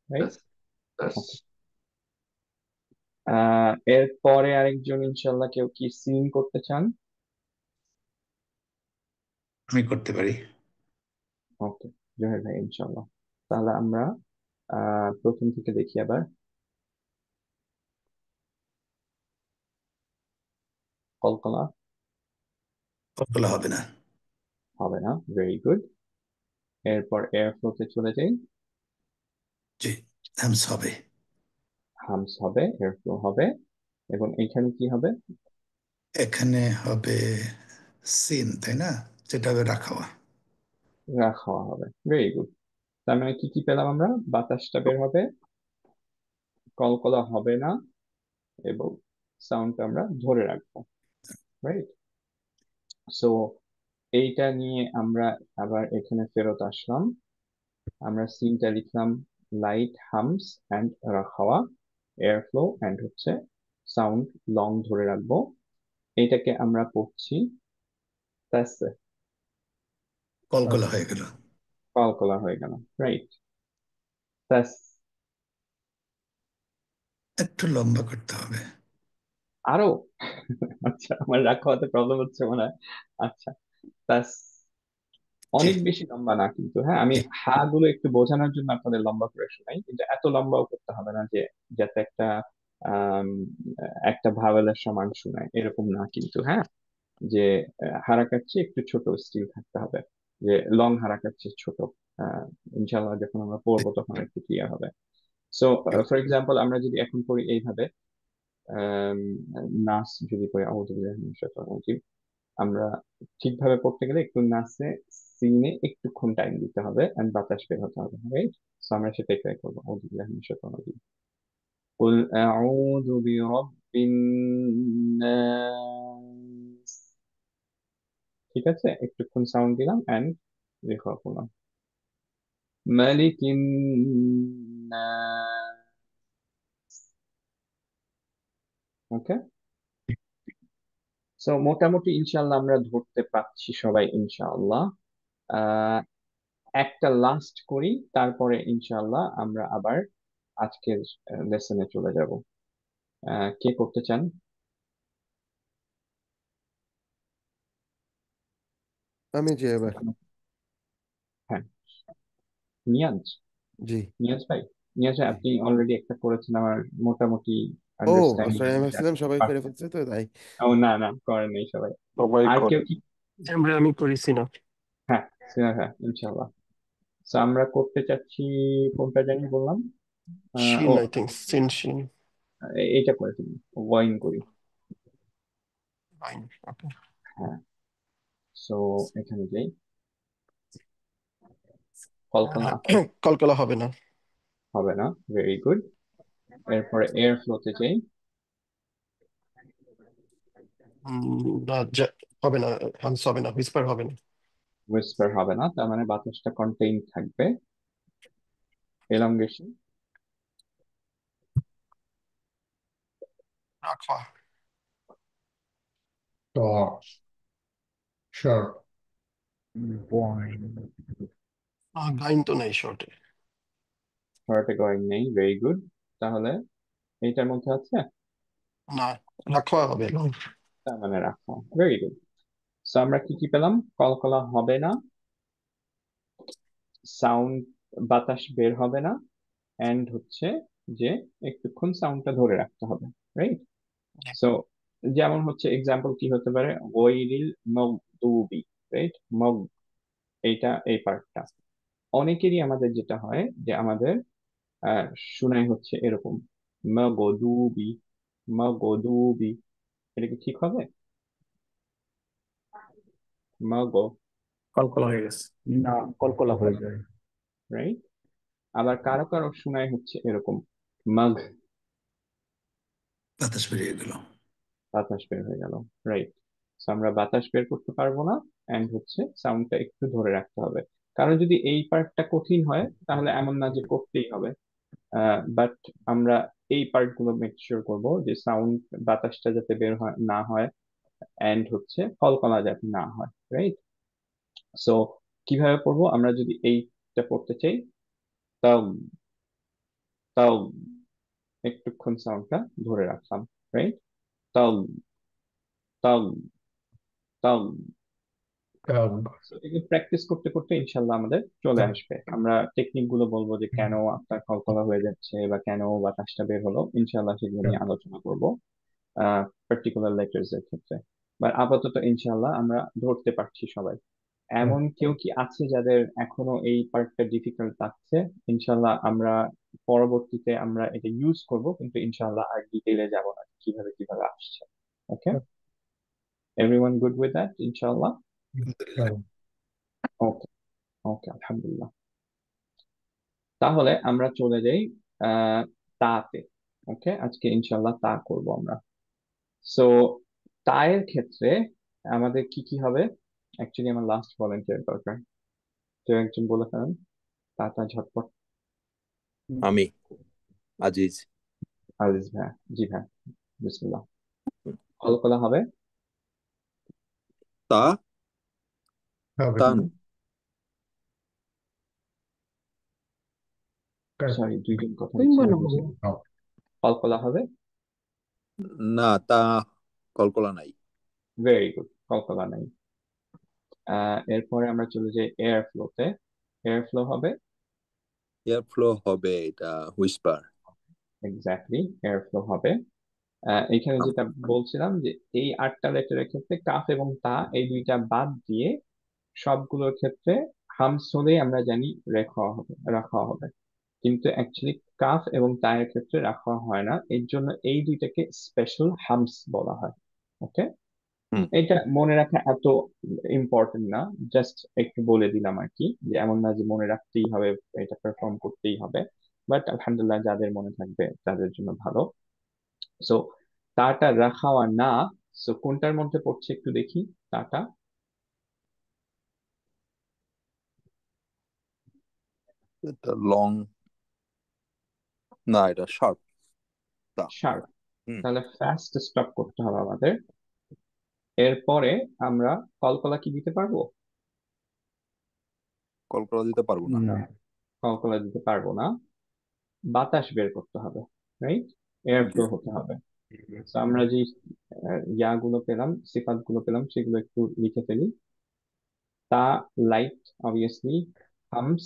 রাইট? that's that's ওকে। এরপরে আরেকজন ইনশাল্লাহ কেউ কি সিং করতে চান? আমি করতে পারি। ওকে, জহের ভাই ইনশাল্লাহ। তাহলে আমরা প্রথম থেকে দেখি আবার। কলকলা কল্পনা হবে না। হবে না, ভেরি গুড। এরপর এয়ার ফ্লোতে চলে যাই। জি, হ্যামস হবে। হামস হবে, এয়ার ফ্লো হবে, এবং এখানে কি হবে? এখানে হবে সিন, তাই না? যেটা হবে রাখাওয়া। রাখা হবে, ভেরি গুড। তার মানে কি কি পেলাম আমরা? বাতাসটা বের হবে, কলকলা হবে না, এবং সাউন্ডটা আমরা ধরে রাখবো, রাইট? সো এইটা নিয়ে আমরা আবার এখানে ফেরত আসলাম। আমরা সিনটা লিখলাম লাইট হামস অ্যান্ড রাখাওয়া, এয়ার ফ্লো অ্যান্ড হচ্ছে সাউন্ড লং ধরে রাখবো। এইটাকে আমরা পড়ছি তাসে, কলকলা হয়ে গেল। কলকলা হয়ে গেল, রাইট? তাস, একটু লম্বা করতে হবে। আরো আচ্ছা, আমার রাখা হতে প্রবলেম হচ্ছে মনে হয়। আচ্ছা, তাস, জি, অনেক বেশি লম্বা না কিন্তু, হ্যাঁ আমি জি, হা গুলো একটু বোঝানোর জন্য আপনাদের লম্বা করে শোনাই, কিন্তু এত লম্বাও করতে হবে না যে যাতে আম, একটা ভাওয়েলের সমান শোনায়, এরকম না কিন্তু, হ্যাঁ। যে হারাকার চেয়ে একটু ছোট স্টিল থাকতে হবে, যে লং হারাকার চেয়ে ছোট। আহ, ইনশাল্লাহ যখন আমরা পড়বো তখন একটু ক্লিয়ার হবে। So G. ফর এক্সাম্পল আমরা যদি এখন পড়ি এইভাবে, আম, নাস যদি পড়ি, আউযু বিল্লাহি মিনাশ শাইতানির রাজিম, আমরা ঠিকভাবে পড়তে গেলে একটু নাচে সিনে একটুক্ষণ টাইম দিতে হবে এন্ড বাতাস বের হতে হবে, রাইট? সো আমরা সেটাই ট্রাই করবো। আউযু বিল্লাহি মিনাশ শাইতানির রাজিম। কুল আউযু বিরাব্বিন নাস। ঠিক আছে, একটুক্ষণ সাউন্ড দিলাম এন্ড রেকর্ড করলাম। মালিকিন নাস। ওকে, সো মোটামুটি ইনশাআল্লাহ আমরা ধরতে পারছি সবাই ইনশাআল্লাহ। আহ একটা লাস্ট করি, তারপরে ইনশাআল্লাহ আমরা আবার আজকের লেসনে চলে যাব। কে করতে চান? আমি যে এবার হ্যাঁ, নিয়াজ, জি। নিয়াজ ভাই। নিয়াজ ভাই, জি। আপনি অলরেডি একটা করেছেন, আমার মোটামুটি ও আন্ডারস্ট্যান্ডিং সরি, আমি আছে যে ভাবছিলাম আপনি সবাই করে পারবেন। ফেলছে তো তাই। ও না না, করেন নাই সবাই। সবাই আর কেউ করে। কি? আমি করেছি না। হ্যাঁ, হ্যাঁ হ্যাঁ, ইনশাআল্লাহ। তো আমরা করতে চাচ্ছি, কোনটা জানি বললাম? শিন, ও, আই থিঙ্ক সিন শিন। এইটা করে ফেলি, ওয়াইন করি। ফাইন, ওকে। হ্যাঁ, সো এখানে যাই। কল্পনা আছে? কলকলা হবে না। হবে না, ভেরি গুড। এরপরে এয়ার ফ্লোতে যাই। না, হবে না। হামস হবে না, হুইসপার হবে না। হুইসপার হবে না, তার মানে বাতাসটা কন্টেইন থাকবে। এলংগেশন, রাখা। Short, short, বয়েন, গাইন তো নাই শর্টে। শর্টে গোয়িং নেই, ভেরি গুড। তাহলে এইটার মধ্যে আছে, না, রাখা হবে লং। তার মানে রাখা, ভেরি গুড। সো আমরা কি কি পেলাম? কলকলা হবে না, সাউন্ড বাতাস বের হবে না, এন্ড হচ্ছে যে একটুক্ষণ সাউন্ডটা ধরে রাখতে হবে, রাইট? সো যেমন হচ্ছে এক্সাম্পল কি হতে পারে? ওয়াইরিল মগদুবি, রাইট? মগ, এইটা এই পার্টটা অনেকেরই আমাদের যেটা হয় যে আমাদের আহ শোনাই হচ্ছে এরকম, মগদুবি, মগদুবি। এটা কি ঠিক হবে? মাগো, কলকলা হয়ে গেছে। না, কলকলা হয়ে যায়। রাইট। আবার কারো কারো শোনায় হচ্ছে এরকম, মাগ, বাতাস বেরিয়ে গেল। বাতাস বের হয়ে গেল। রাইট। আমরা বাতাস বের করতে পারবো না, এন্ড হচ্ছে সাউন্ডটা একটু ধরে রাখতে হবে। কারণ যদি এই পার্টটা কঠিন হয় তাহলে এমন না যে করতেই হবে, বাট আমরা এই পার্ট গুলো মেক শিওর করবো যে সাউন্ড, বাতাসটা যাতে বের হয় না হয়, এন্ড হচ্ছে কলকলা যাতে না হয়। রাইট। সো কিভাবে পড়বো? আমরা যদি এইটা পড়তে চাই, তাও তাও একটুক্ষণ সাউন্ডটা ধরে রাখলাম। রাইট। তাও তাও তাও Tug. প্র্যাকটিস করতে করতে ইনশাল্লাহ আমাদের চলে আসবে। আমরা টেকনিক গুলো বলবো যে কেন আপনার কলকলা হয়ে যাচ্ছে বা কেন বাতাসটা বের হলো, ইনশাল্লাহ সেগুলো নিয়ে আলোচনা করবো পার্টিকুলার লেটার্স এর ক্ষেত্রে। বাট আপাতত ইনশাল্লাহ আমরা ধরতে পারছি সবাই। এমন কেউ কি আছে যাদের এখনো এই পার্টটা ডিফিকাল্ট লাগছে? ইনশাল্লাহ আমরা পরবর্তীতে আমরা এটা ইউজ করব, কিন্তু ইনশাল্লাহ আর ডিটেইলে যাব না কিভাবে কিভাবে আসছে। ওকে, এভরিওয়ান গুড উইথ দ্যাট ইনশাল্লাহ? আলহামদুলিল্লাহ। ওকে, ওকে, আলহামদুলিল্লাহ। তাহলে আমরা চলে যাই তাতে। ওকে, আজকে ইনশাল্লাহ তা করব আমরা। সো তায়ের ক্ষেত্রে আমাদের কি কি হবে? অ্যাকচুয়ালি আমার লাস্ট ভলেন্টিয়ার দরকার, কেউ একজন বলে ফেলেন তা তা ঝটপট। আমি আজিজ। আজিজ ভাই, জি ভাই, বিসমিল্লাহ। কলকলা হবে তা Have তান Correct. সরি, দুইজন কথা তিন হচ্ছে, বার আমি হবে। বুঝলাম। No. কলকলা হবে, না, তা কলকলা নাই। ভেরি গুড, কলকলা নাই। এরপরে আমরা চলে যাই এয়ার ফ্লোতে। এয়ার ফ্লো হবে, এয়ার ফ্লো হবে, এটা হুইসপার। এক্স্যাক্টলি, এয়ার ফ্লো হবে। এখানে যেটা বলছিলাম যে এই 8টা লেটারের ক্ষেত্রে কাফ এবং তা এই দুইটা বাদ দিয়ে সবগুলোর ক্ষেত্রে হামস হলেই আমরা জানি রাখা হবে, কিন্তু অ্যাকচুয়ালি কাফ এবং তায়ের ক্ষেত্রে রাখা হয় না, এর জন্য এই দুইটাকে স্পেশাল হামস বলা হয়। ওকে, হুম। এটা মনে রাখা এত ইম্পর্টেন্ট না, জাস্ট একটু বলে দিলাম আর কি, যে এমন না যে মনে রাখতেই হবে, এটা পারফর্ম করতেই হবে, বাট আলহামদুলিল্লাহ যাদের মনে থাকবে তাদের জন্য ভালো। সো তাটা রাখাওয়া না, সো কোনটার মধ্যে পড়ছে একটু দেখি। তাটা এটা লং, না এটা শর্ট। তা শার্প, হুম। তাহলে ফাস্ট স্টপ করতে হবে আমাদের। এরপরে আমরা কলকলা কি দিতে পারবো? কলকলা দিতে পারবো না। না, কলকলা দিতে পারবো না, বাতাস বের করতে হবে। রাইট, এয়ার ফ্লো হতে হবে। তো আমরা যে ইয়াগুলো পেলাম, সিফাত গুলো পেলাম, সেগুলো একটু লিখে ফেলি। তা লাইট, অবভিয়াসলি। হামস,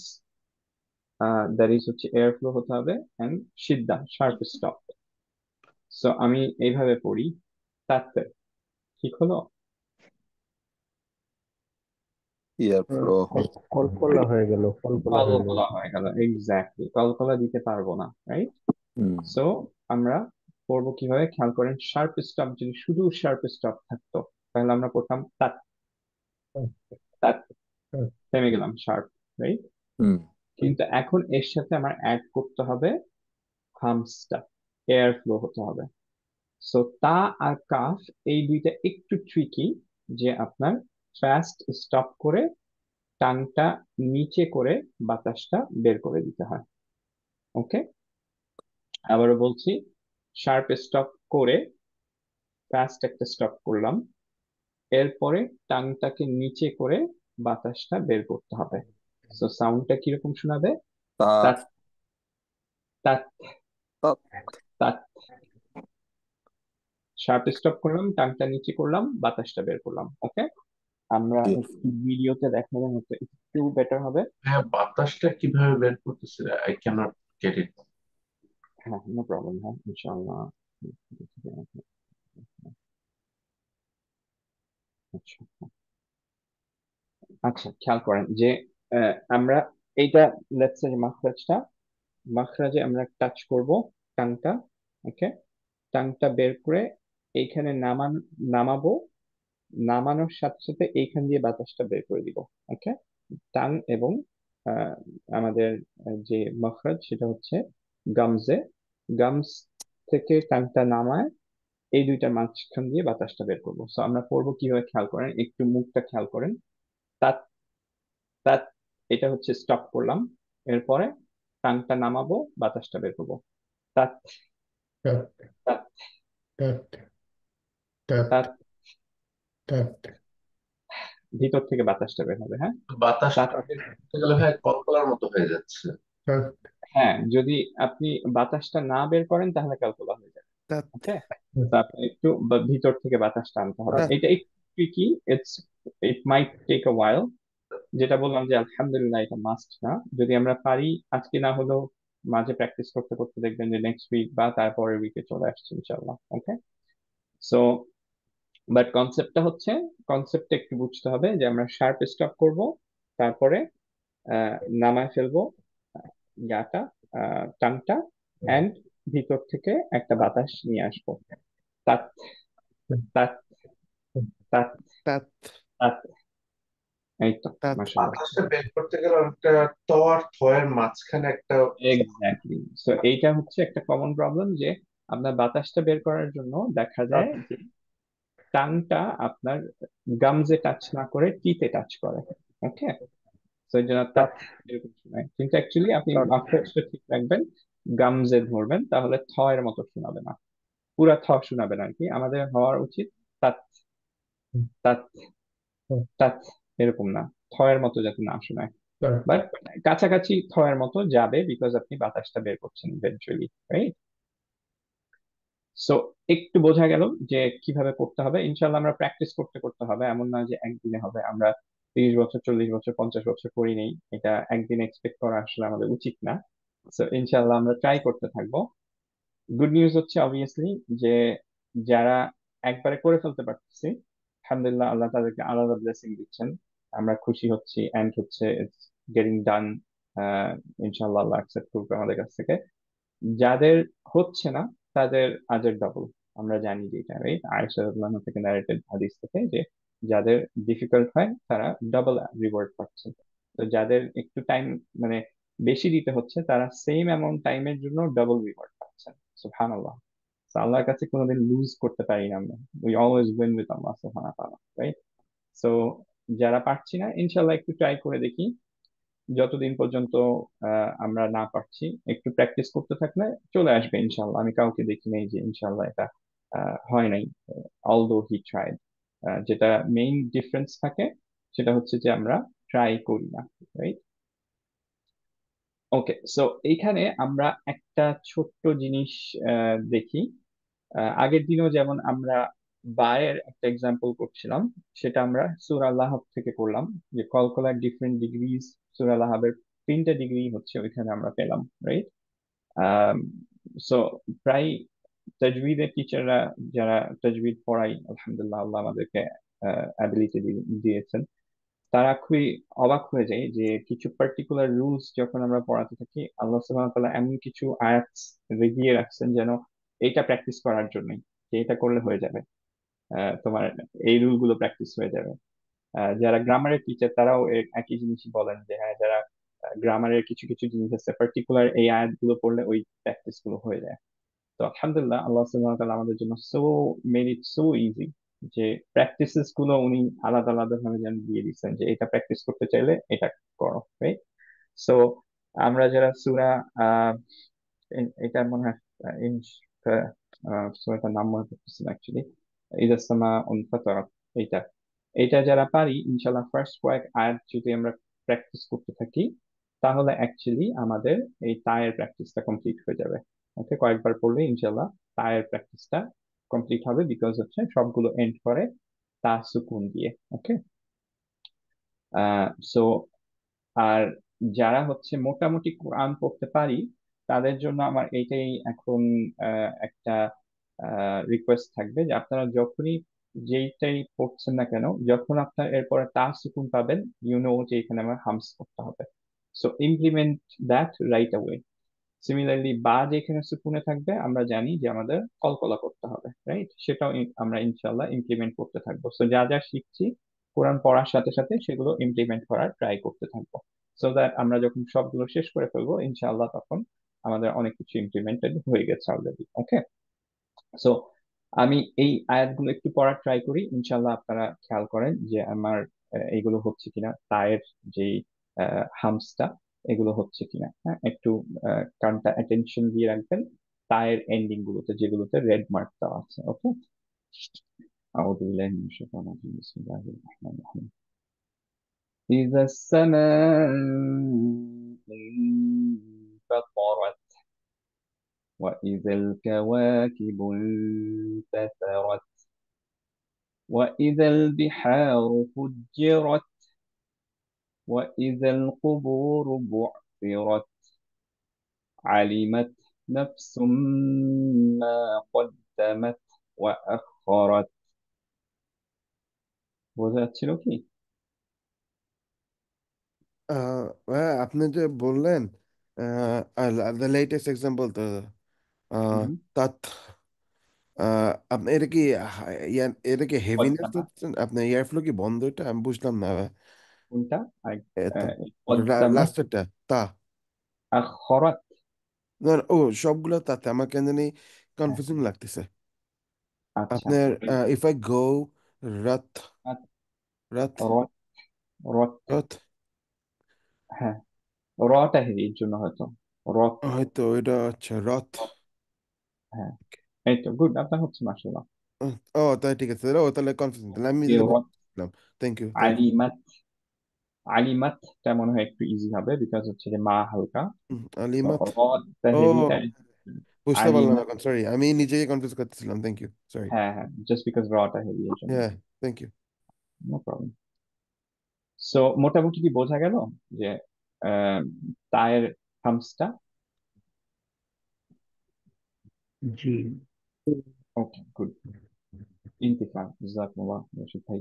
দ্যাট ইজ হচ্ছে এয়ার ফ্লো হতে হবে, এন্ড সিদ্ধা, শার্প স্টপ। সো আমি এইভাবে পড়ি, তাতে ঠিক হলো? এয়ার ফ্লো কলকলা হয়ে গেল, কলকলা হয়ে গেল। কলকলা হয়ে গেল, এক্স্যাক্টলি, কলকলা দিতে পারবো না। রাইট। হুম। সো আমরা পড়বো কিভাবে, খেয়াল করেন। শার্প স্টপ, যদি শুধু শার্প স্টপ থাকতো তাহলে আমরা পড়তাম তাত, তাত, থেমে গেলাম, শার্প। রাইট। হুম। কিন্তু এখন এর সাথে আমার অ্যাড করতে হবে হামসটা, এয়ার ফ্লো হতে হবে। সো তা আর কাফ এই দুইটা একটু ট্রিকি, যে আপনার ফাস্ট স্টপ করে টানটা নিচে করে বাতাসটা বের করে দিতে হয়। ওকে, আবারও বলছি, শার্প স্টপ করে ফাস্ট একটা স্টপ করলাম, এরপরে টাংটাকে নিচে করে বাতাসটা বের করতে হবে। সো সাউন্ডটা কিরকম শোনাবে? তা তাত, তাত, তা তাত। শার্প স্টপ করলাম, টাংটা নিচে করলাম, বাতাসটা বের করলাম। ওকে, আমরা জি। একটু ভিডিওতে দেখালে হয়তো একটু বেটার হবে। হ্যাঁ, বাতাসটা কিভাবে বের করতেছে? I can't get it. হ্যাঁ, নো প্রবলেম, হ্যাঁ ইনশাআল্লাহ। আচ্ছা, আচ্ছা, খেয়াল করেন যে আমরা এইটা, লেটস সে মাখরাজে আমরা টাচ করব টাংটা। ওকে, টাংটা বের করে এইখানে নামাবো, নামানোর সাথে সাথে এইখান দিয়ে বাতাসটা বের করে দিব। ওকে, টাং এবং আহ, আমাদের যে মখরাজ সেটা হচ্ছে গামজে, গামস থেকে টাংটা নামায় এই দুইটার মাঝখান দিয়ে বাতাসটা বের করবো। সো আমরা পড়বো কিভাবে, খেয়াল করেন, একটু মুখটা খেয়াল করেন। তাত, তাত, এটা হচ্ছে স্টপ করলাম, এরপরে টাংটা নামাবো, বাতাসটা বের করবো। তাত, tat, তাত, tat, tat, তাত, tat, ভিতর থেকে বাতাসটা বের হবে। হ্যাঁ, তাত। বাতাসটা বের করতে গেলে ভাই কলকলার মতো হয়ে যাচ্ছে। tat, হ্যাঁ, যদি আপনি বাতাসটা না বের করেন তাহলে ক্যালকুলা হয়ে যাবে। tat, ওকে, তো আপনি একটু ভিতর থেকে বাতাসটা আনতে হবে। tat, এটা একটু tricky, it mite take a ওয়াইল। যেটা বললাম যে আলহামদুলিল্লাহ এটা মাস্ট না, যদি আমরা পারি আজকে না হলেও মাঝে প্র্যাকটিস করতে করতে দেখবেন যে নেক্সট উইক বা তারপরের উইকে চলে আসছে ইনশাল্লাহ। ওকে, সো বাট কনসেপ্টটা হচ্ছে, কনসেপ্টটা একটু বুঝতে হবে যে আমরা শার্প স্টপ করব, তারপরে নামায় ফেলবো ইয়াটা, টাংটা, এন্ড ভিতর থেকে একটা বাতাস নিয়ে আসবো। তাত, তাত, তাত, tat, তাত। এই তো, tat. মাশাআল্লাহ। বাতাসটা বের করতে গেলে অনেকটা ত আর থ এর মাঝখানে একটা এক্স্যাক্টলি, সো এইটা হচ্ছে একটা কমন প্রবলেম যে আপনার বাতাসটা বের করার জন্য দেখা যায় যে টাংটা আপনার গামজে টাচ না করে টিতে টাচ করে। ওকে, তো এই জন্য তাত এরকম শোনায়, কিন্তু অ্যাকচুয়ালি আপনি tat. মাত্রাটা ঠিক রাখবেন, গামজে ধরবেন, তাহলে থ এর মতো শোনাবে না, পুরা থ শোনাবে না আর কি। আমাদের হওয়ার উচিত তাত, তাত, তাত, এরকম না, থ এর মতো যাতে না শোনায়, tat. বাট কাছাকাছি থ এর মতো যাবে, বিকজ আপনি বাতাসটা বের করছেন ইভেন্চুয়ালি, রাইট? সো একটু বোঝা গেল যে কিভাবে করতে হবে। ইনশাল্লাহ আমরা প্র্যাকটিস করতে করতে হবে, এমন না যে একদিনে হবে। আমরা 30 বছর, 40 বছর, 50 বছর করি নেই, এটা একদিন এক্সপেক্ট করা আসলে আমাদের উচিত না। সো ইনশাল্লাহ আমরা ট্রাই করতে থাকবো। গুড নিউজ হচ্ছে অবভিয়াসলি যে যারা একবারে করে ফেলতে পারতেছি, আলহামদুলিল্লাহ, আল্লাহ তাদেরকে আলাদা ব্লেসিং দিচ্ছেন, আমরা খুশি হচ্ছি, এন্ড হচ্ছে ইটস গেটিং ডান। ইনশাল্লাহ আল্লাহ অ্যাকসেপ্ট করবে আমাদের কাছ থেকে। যাদের হচ্ছে না তাদের আজের ডবল, আমরা জানি যে এটা, রাইট? আয়েশা রাদিয়াল্লাহু আনহা থেকে নারেটেড হাদিস থেকে যে যাদের ডিফিকাল্ট হয় তারা ডাবল রিওয়ার্ড পাচ্ছে। তো যাদের একটু টাইম মানে বেশি দিতে হচ্ছে তারা সেম অ্যামাউন্ট টাইমের জন্য ডাবল রিওয়ার্ড পাচ্ছেন। সুবহানাল্লাহ। তো আল্লাহর কাছে কোনোদিন লুজ করতে পারি না আমরা, উই অলওয়েজ উইন উইথ আল্লাহ সুবহানাহু ওয়া তাআলা, রাইট? সো যারা পারছি না ইনশাল্লাহ একটু ট্রাই করে দেখি, যতদিন পর্যন্ত আমরা না পারছি একটু প্র্যাকটিস করতে থাকলে চলে আসবে ইনশাল্লাহ। আমি কাউকে দেখি নাই যে ইনশাল্লাহ এটা হয় নাই, অলদো হি ট্রাইড। যেটা মেইন ডিফারেন্স থাকে সেটা হচ্ছে যে আমরা ট্রাই করি না, রাইট? ওকে, সো এইখানে আমরা একটা ছোট্ট জিনিস দেখি। আগের দিনও যেমন আমরা বায়ের একটা এক্সাম্পল করছিলাম, সেটা আমরা সূরা লাহাব থেকে করলাম, যে কলকলার ডিফারেন্ট ডিগ্রিজ, সূরা লাহাবের 3টে ডিগ্রি হচ্ছে ওইখানে আমরা পেলাম, রাইট? সো প্রায় তাজউইদের টিচাররা যারা তাজউইদ পড়াই, আলহামদুলিল্লাহ আল্লাহ আমাদেরকে অ্যাবিলিটি দিয়েছেন, তারা খুবই অবাক হয়ে যায় যে কিছু পার্টিকুলার রুলস যখন আমরা পড়াতে থাকি, আল্লাহ সুবহানাহু ওয়া তাআলা এমন কিছু আয়াত রেগিয়ে রাখছেন যেন এইটা প্র্যাকটিস করার জন্যই, যে এটা করলে হয়ে যাবে, তোমার এই রুল গুলো প্র্যাকটিস হয়ে যাবে। যারা গ্রামারের টিচার তারাও একই জিনিসই বলেন যে হ্যাঁ, যারা গ্রামারের কিছু কিছু জিনিস আছে পার্টিকুলার, এই আয়াত গুলো পড়লে ওই প্র্যাকটিস গুলো হয়ে যায়। তো আলহামদুলিল্লাহ আল্লাহ সুবহানাহু ওয়া তাআলা আমাদের জন্য so made it so easy, যে প্র্যাকটিসেস গুলো উনি আলাদা আলাদা ভাবে যেন দিয়ে দিচ্ছেন, যে এটা প্র্যাকটিস করতে চাইলে এটা করো, রাইট? সো আমরা যারা সূরা এটা মনে হয় ইন সূরাটার নাম মনে পড়তেছে না অ্যাকচুয়ালি, ইদা সামা ফাতারাত, এইটা এইটা যারা পারি ইনশাল্লাহ ফার্স্ট কয়েক আয়াত যদি আমরা প্র্যাকটিস করতে থাকি তাহলে অ্যাকচুয়ালি আমাদের এই তায়ের প্র্যাকটিসটা কমপ্লিট হয়ে যাবে। ওকে, কয়েকবার পড়লে ইনশাল্লাহ তায়ের প্র্যাকটিসটা কমপ্লিট হবে, বিকজ হচ্ছে সবগুলো এন্ড করে তা সুকুন দিয়ে। ওকে, সো আর যারা হচ্ছে মোটামুটি কোরআন পড়তে পারি তাদের জন্য আমার এইটাই এখন একটা রিকোয়েস্ট থাকবে, যে আপনারা যখনই যেইটাই পড়ছেন না কেন, যখন আপনার এরপরে তা সুকুন পাবেন, ইউ নো যে এখানে আমার হামস করতে হবে। So implement that right away. Similarly বা যেখানে সুকুনে থাকবে আমরা জানি যে আমাদের কলকলা করতে হবে, রাইট? সেটাও আমরা ইনশাল্লাহ ইমপ্লিমেন্ট করতে থাকবো। সো যা যা শিখছি কোরআন পড়ার সাথে সাথে সেগুলো ইমপ্লিমেন্ট করার ট্রাই করতে থাকবো, সো দ্যাট আমরা যখন সবগুলো শেষ করে ফেলবো ইনশাআল্লাহ তখন আমাদের অনেক কিছু ইমপ্লিমেন্টেড হয়ে গেছে অলরেডি। ওকে, সো আমি এই আয়াতগুলো একটু পড়ার ট্রাই করি, ইনশাল্লাহ আপনারা খেয়াল করেন যে আমার এইগুলো হচ্ছে কিনা, তায়ের যে হামসটা এগুলো হচ্ছে কিনা। হ্যাঁ, একটু কানটা অ্যাটেনশন দিয়ে রাখবেন তায়ের এন্ডিং গুলোতে যেগুলোতে রেড মার্ক দেওয়া আছে। ওকে, أعوذ بالله من الشيطان الرجيم بسم الله الرحمن الرحيم إذا السماء انفطرت وإذا الكواكب انتثرت وإذا البحار فجرت وإذا القبور بعثرت علمت نفس ما قدمت وأخرت। বোঝা যাচ্ছিল কি? ভাইয়া, আপনি যে বললেন দ্য লেটেস্ট এক্সাম্পল তো হুম, তাত আপনি এটা কি এটা কি হেভিনেস কদ্দামা হচ্ছেন? আপনার এয়ার ফ্লো কি বন্ধ? এটা আমি বুঝলাম না ভাই। কোনটা? আর এত কদ্দামা লাস্টেরটা তা আখরাত। না না, ও সবগুলো তাতে আমার কেন জানি হ্যাঁ, কনফিউজিং লাগতেছে। আচ্ছা। আপনার ইফ আই গো রাত রাত রট, রট। রাত হ্যাঁ, রটা হেভি এর জন্য হয়তো রথ। হয়তো এটা আচ্ছা রাত। রথ, হ্যাঁ। এই তো গুড, আপনার হচ্ছে মাশাআল্লাহ। ও তাই ঠিক আছে। ও তাহলে কনফিউজিং, তাহলে আমি এই তাহলে রথ, বুঝলাম। Thank you thank you. আলিমাত। আলিমাতটা মনে হয় একটু ইজি হবে বিকজ হচ্ছে যে মা হালকা। আলিমাত। রথটা ও হেভি, তাই বুঝতে পারলাম আলিমাত। এখন, সরি আমি নিজেই কনফিউজ করতেছিলাম। Thank you, sorry. হ্যাঁ হ্যাঁ, জাস্ট বিকজ রটা হেভি এর জন্য। হ্যাঁ, thank you. No problem. So মোটামুটি কি বোঝা গেল যে আহ, তায়ের থামসটা? জি। ওকে গুড, ইন্তিফাক জাযাকুমুল্লাহ রশিদ ভাই।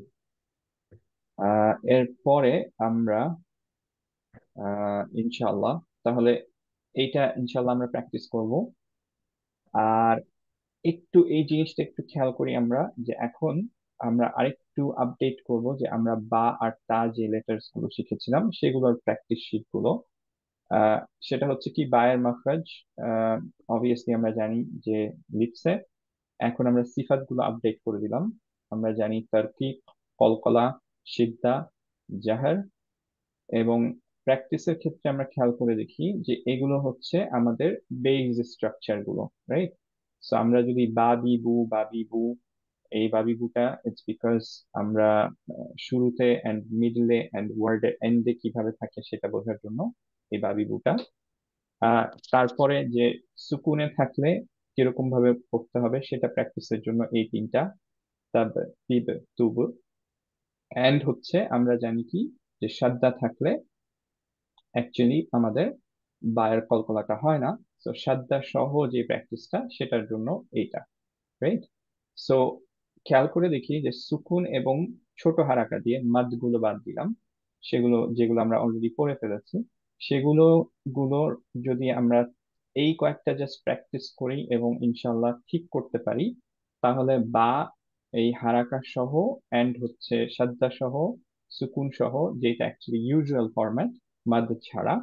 এরপরে আমরা ইনশাআল্লাহ তাহলে এইটা ইনশাআল্লাহ আমরা প্র্যাকটিস করব। আর একটু এই জিনিসটা একটু খেয়াল করি আমরা, যে এখন আমরা আরেকটু আপডেট করব যে আমরা বা আর তা যে লেটার্স গুলো শিখেছিলাম সেগুলোর প্র্যাকটিস শিট গুলো। আহ, সেটা হচ্ছে কি বায়ের মাখরাজ। অবভিয়াসলি আমরা জানি যে লিপসে, এখন আমরা সিফাত গুলো আপডেট করে দিলাম। আমরা জানি তারকিক, কলকলা, সিদ্ধা, জাহার। এবং প্র্যাকটিসের ক্ষেত্রে আমরা খেয়াল করে দেখি যে এগুলো হচ্ছে আমাদের বেস স্ট্রাকচার গুলো, রাইট? সো আমরা যদি বাবিবু বাবিবু, এই বাবিবুটা ইটস বিকজ আমরা শুরুতে এন্ড মিডলে এন্ড ওয়ার্ডের এন্ডে কিভাবে থাকে সেটা বোঝার জন্য এই বাবিবুটা। আহ তারপরে যে সুকুনে থাকলে কিরকম ভাবে পড়তে হবে সেটা প্র্যাকটিসের জন্য এই তিনটা, তাব, তিব, তুব। এন্ড হচ্ছে আমরা জানি কি যে সাদ্দা থাকলে অ্যাকচুয়ালি আমাদের বায়ের কলকলাটা হয় না। তো সাদ্দা সহ যে প্র্যাকটিসটা সেটার জন্য এইটা, রাইট? সো খেয়াল করে দেখি যে সুকুন এবং ছোট হারাকা দিয়ে মাদ গুলো বাদ দিলাম, সেগুলো যেগুলো আমরা অলরেডি করে ফেলেছি সেগুলো গুলোর যদি আমরা এই কয়েকটা জাস্ট প্র্যাকটিস করি এবং ইনশাল্লাহ ঠিক করতে পারি, তাহলে বা এই হারাকা সহ এন্ড হচ্ছে সাদ্দা সহ সুকুন সহ, যেটা অ্যাকচুয়ালি ইউজুয়াল ফরম্যাট মাদ ছাড়া,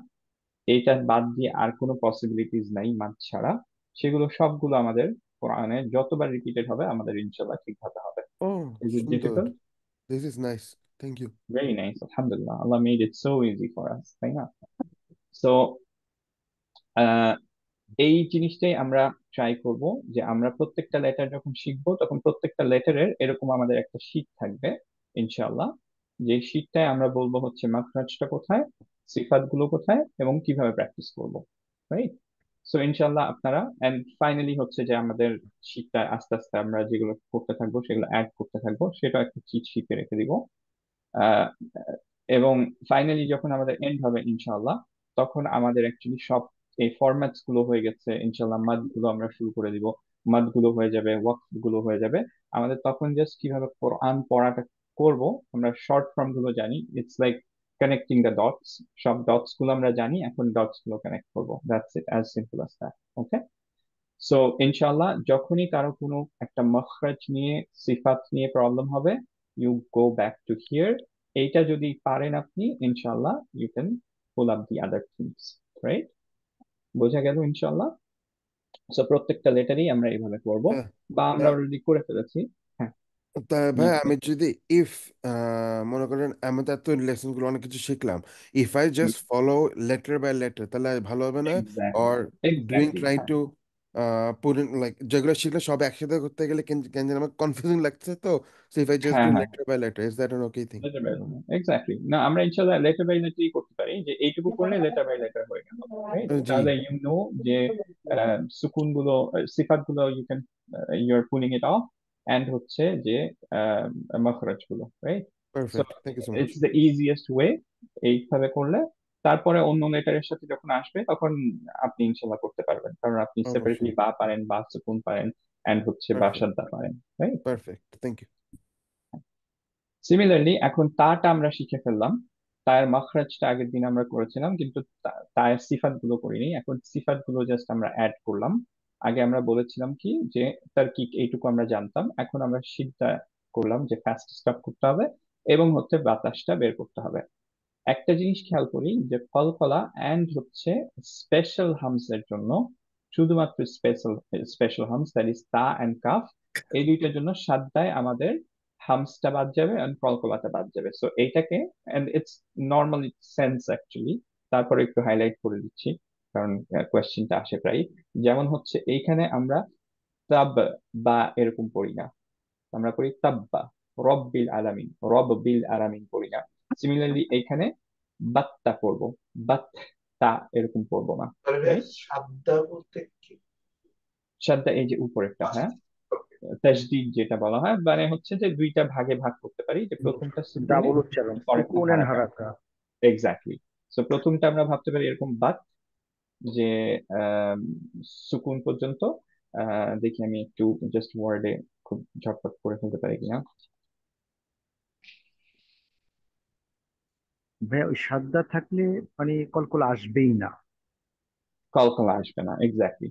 এইটা বাদ দিয়ে আর কোনো পসিবিলিটিস নাই মাদ ছাড়া, সেগুলো সবগুলো আমাদের কোরআনে যতবার রিপিটেড হবে আমাদের ইনশাল্লাহ ঠিকভাবে হবে। ও ইজ ইট সুন্দর, difficult? This is nice, thank you. Very nice, আলহামদুলিল্লাহ, আল্লাহ made it so easy for us, তাই না? সো এই জিনিসটাই আমরা ট্রাই করব যে আমরা প্রত্যেকটা লেটার যখন শিখবো তখন প্রত্যেকটা লেটারের এরকম আমাদের একটা শীট থাকবে ইনশাআল্লাহ, যে শীটটায় আমরা বলবো হচ্ছে মাখরাজটা কোথায়, সিফাত গুলো কোথায় এবং কিভাবে প্র্যাকটিস করবো, রাইট? সো ইনশাআল্লাহ আপনারা, এন্ড ফাইনালি হচ্ছে যে আমাদের শীটটা আস্তে আস্তে আমরা যেগুলো করতে থাকবো সেগুলো অ্যাড করতে থাকবো, সেটা একটা চিট শীটে রেখে দিব। আহ, এবং ফাইনালি যখন আমাদের এন্ড হবে ইনশাআল্লাহ, তখন আমাদের অ্যাকচুয়ালি সব এই ফরম্যাটস গুলো হয়ে গেছে ইনশাআল্লাহ, মাদ গুলো আমরা শুরু করে দিব, মাদ গুলো হয়ে যাবে, ওয়াকফ গুলো হয়ে যাবে। আমাদের তখন জাস্ট কিভাবে কোরআন পড়াটা করব, আমরা শর্ট ফর্ম গুলো জানি, it's like connecting the dots, সব ডটস গুলো আমরা জানি, এখন ডটস গুলো কানেক্ট করবো, that's it, as simple as that. Okay, so ইনশাআল্লাহ যখনই কারো কোনো একটা মখরাজ নিয়ে সিফাত নিয়ে প্রবলেম হবে, you go back to here. এইটা যদি পারেন আপনি, ইনশাআল্লাহ you can pull up the other things, right? বোঝা গেল ইনশাআল্লাহ? সো প্রত্যেকটা লেটারই আমরা এইভাবে করব, হ্যাঁ, বা আমরা অলরেডি করে ফেলেছি। হ্যাঁ, তা জি ভাই আমি যদি ইফ মনে করেন আমি তো এত লেসন গুলো অনেক কিছু শিখলাম, if I just follow letter by letter তাহলে ভালো হবে না? Exactly, or doing exactly, trying হ্যাঁ, টু পুট ইন লাইক যেগুলো শিখলে সব একসাথে করতে গেলে কেন কেন যেন আমার কনফিউজিং লাগছে, তো সো ইফ আই জাস্ট হ্যাঁ, ডু হ্যাঁ, letter by letter, is that an okay thing? Letter by exactly. না, আমরা ইনশাআল্লাহ লেটার বাই লেটারই করতে পারি, যে এইটুকু করলে লেটার বাই লেটার হয়ে গেল, রাইট? জি, তাহলে ইউ নো যে সুকুন গুলো, সিফাত গুলো you can, you are pulling it off, and হচ্ছে যে মখরাজ গুলো, right? So perfect, thank you so much. It's the easiest way এইভাবে করলে। তারপরে অন্য লেটারের সাথে যখন আসবে তখন আপনি ইনশাল্লাহ করতে পারবেন, কারণ আপনি সেপারেটলি অবশ্যই, বা পারেন, বা সুকুন পারেন, এন্ড হচ্ছে বা পারফেক্ট, সাদ্দা পারেন, right? Perfect, thank you. Similarly এখন তাটা আমরা শিখে ফেললাম, তার মাখরাজটা আগের দিন আমরা করেছিলাম, কিন্তু তার সিফাত গুলো করিনি। এখন সিফাত গুলো জাস্ট আমরা অ্যাড করলাম। আগে আমরা বলেছিলাম কি যে তার কি, এইটুকু আমরা জানতাম, এখন আমরা সিদ্ধা করলাম যে ফাস্ট স্টপ করতে হবে এবং হচ্ছে বাতাসটা বের করতে হবে। একটা জিনিস খেয়াল করি যে কলকলা এন্ড হচ্ছে স্পেশাল হামস এর জন্য, শুধুমাত্র special special humps, that is তা এন্ড কাফ, এই দুইটার জন্য সাদ্দায় আমাদের হামসটা বাদ যাবে এন্ড কলকলাটা বাদ যাবে। সো এইটাকে, and it's normal sense actually, তারপরে একটু হাইলাইট করে দিচ্ছি কারণ কোয়েশ্চেনটা আসে প্রায়। যেমন হচ্ছে এইখানে আমরা তাব বা এরকম পড়ি না, আমরা করি তাব্বা, রব্বিল আলামিন, রব্বিল আলামিন করি না। সিমিলারলি এইখানে বাত্তা করব, বাত্তা এরকম করব না, তাহলে রাইট? সাদ্দা বলতে কি? সাদ্দা এই যে উপরেরটা, হ্যাঁ, তাজদিদ যেটা বলা হয়, মানে হচ্ছে যে দুইটা ভাগে ভাগ করতে পারি, যে প্রথমটা সুকুনে, ডাবল উচ্চারণ, পরেরটা সুকুন এন্ড হারাকা। হারাকা। এক্স্যাক্টলি। সো প্রথমটা আমরা ভাবতে পারি এরকম বাত, যে আহ, সুকুন পর্যন্ত। দেখি আমি একটু জাস্ট ওয়ার্ডে খুব ঝটপট করে ফেলতে পারি কিনা। ভাইয়া ওই সাদ্দা থাকলে মানে কলকলা আসবেই না। কলকলা আসবে না, এক্স্যাক্টলি।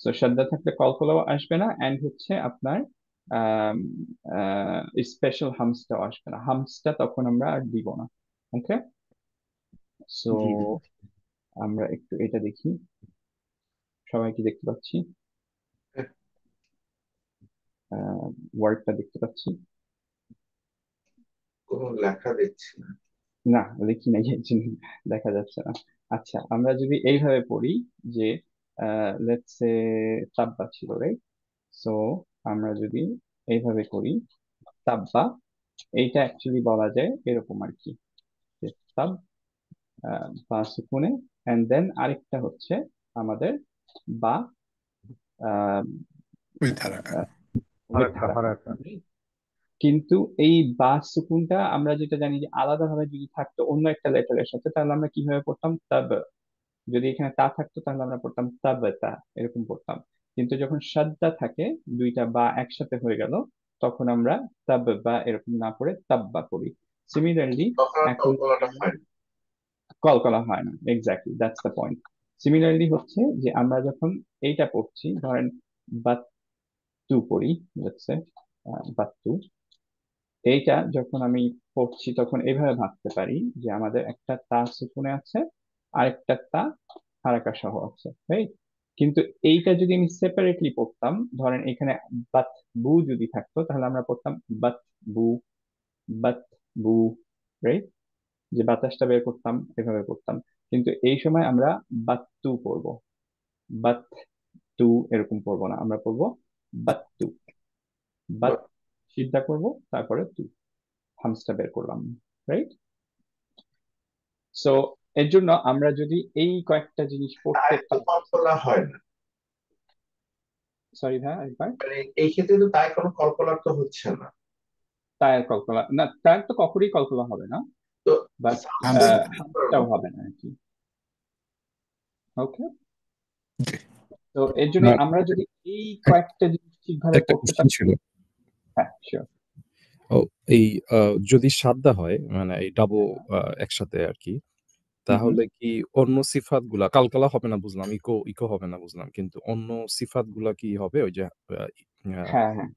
সো সাদ্দা থাকলে কলকলাও আসবে না, এন্ড হচ্ছে আপনার স্পেশাল হামসটাও আসবে না, হামসটা তখন আমরা আর দিব না। ওকে, সো জি জি। আমরা একটু এটা দেখি, সবাই কি দেখতে পাচ্ছি? ওয়ার্ডটা দেখতে পাচ্ছি? কোনো লেখা দেখছি না। না, লিখি নাই এই জন্য দেখা যাচ্ছে না। আচ্ছা, আমরা যদি এইভাবে পড়ি যে লেটস সে তাব্বা ছিল, রাইট? সো আমরা যদি এইভাবে করি তাব্বা, এইটা অ্যাকচুয়ালি বলা যায় এরকম আর কি, যে তাব বা সুকুনে, এন্ড দেন আরেকটা হচ্ছে আমাদের বা উইথ হারাকা। উইথ হারাকা হারাকা। হারাকা। কিন্তু এই বা সুকুনটা আমরা যেটা জানি যে আলাদাভাবে যদি থাকতো অন্য একটা লেটারের সাথে, তাহলে আমরা কিভাবে পড়তাম? তাব। যদি এখানে তা থাকতো তাহলে আমরা পড়তাম তাবতা, এরকম পড়তাম। কিন্তু যখন সাদ্দা থাকে, দুইটা বা একসাথে হয়ে গেল, তখন আমরা তাব বা এরকম না পড়ে তাব্বা পড়ি। সিমিলারলি তখন আর এখন কল্পনাটা হয় না। কলকলা হয় না, exactly, that's the point. Similarly হচ্ছে যে আমরা যখন এইটা পড়ছি, ধরেন বাত্তু পড়ি, হচ্ছে বাত্তু, এইটা যখন আমি পড়ছি তখন এইভাবে ভাবতে পারি যে আমাদের একটা তা সুকুনে আছে, আরেকটা তা হারাকা সহ আছে, রাইট? কিন্তু এইটা যদি আমি সেপারেটলি পড়তাম, ধরেন এখানে বাত বু যদি থাকতো, তাহলে আমরা পড়তাম বাত বু, বাত বু, রাইট? যে বাতাসটা বের করতাম, এভাবে করতাম। কিন্তু এই সময় আমরা বাত্তু পড়বো, বাত তু এরকম পড়বো না, আমরা পড়বো বাত্তু, বাত সিদ্ধা করবো, তারপরে তু, হামসটা বের করলাম, রাইট? সো এর জন্য আমরা যদি এই কয়েকটা জিনিস পড়তে তাই তো কল্পনা হয় না। সরি ভাই একবার। মানে এই ক্ষেত্রে তো তাই কোনো কল্পনা তো হচ্ছে না। তার কল্পনা না, তার তো কখনই কল্পনা হবে না, তো বাট হামসা। হামসটাও হবে না আর কি। ওকে, জি। তো এর জন্য আমরা যদি এই কয়েকটা জিনিস ঠিকভাবে একটা করতে কোশ্চেন পারি। ছিল। হ্যাঁ, শিওর। ও এই যদি সাদ্দা হয় মানে এই ডাবল একসাথে আর কি, তাহলে কি অন্য সিফাত গুলা কালকালা হবে না বুঝলাম, ইকো ইকো হবে না বুঝলাম, কিন্তু অন্য সিফাত গুলা কি হবে ওই যে হ্যাঁ হ্যাঁ,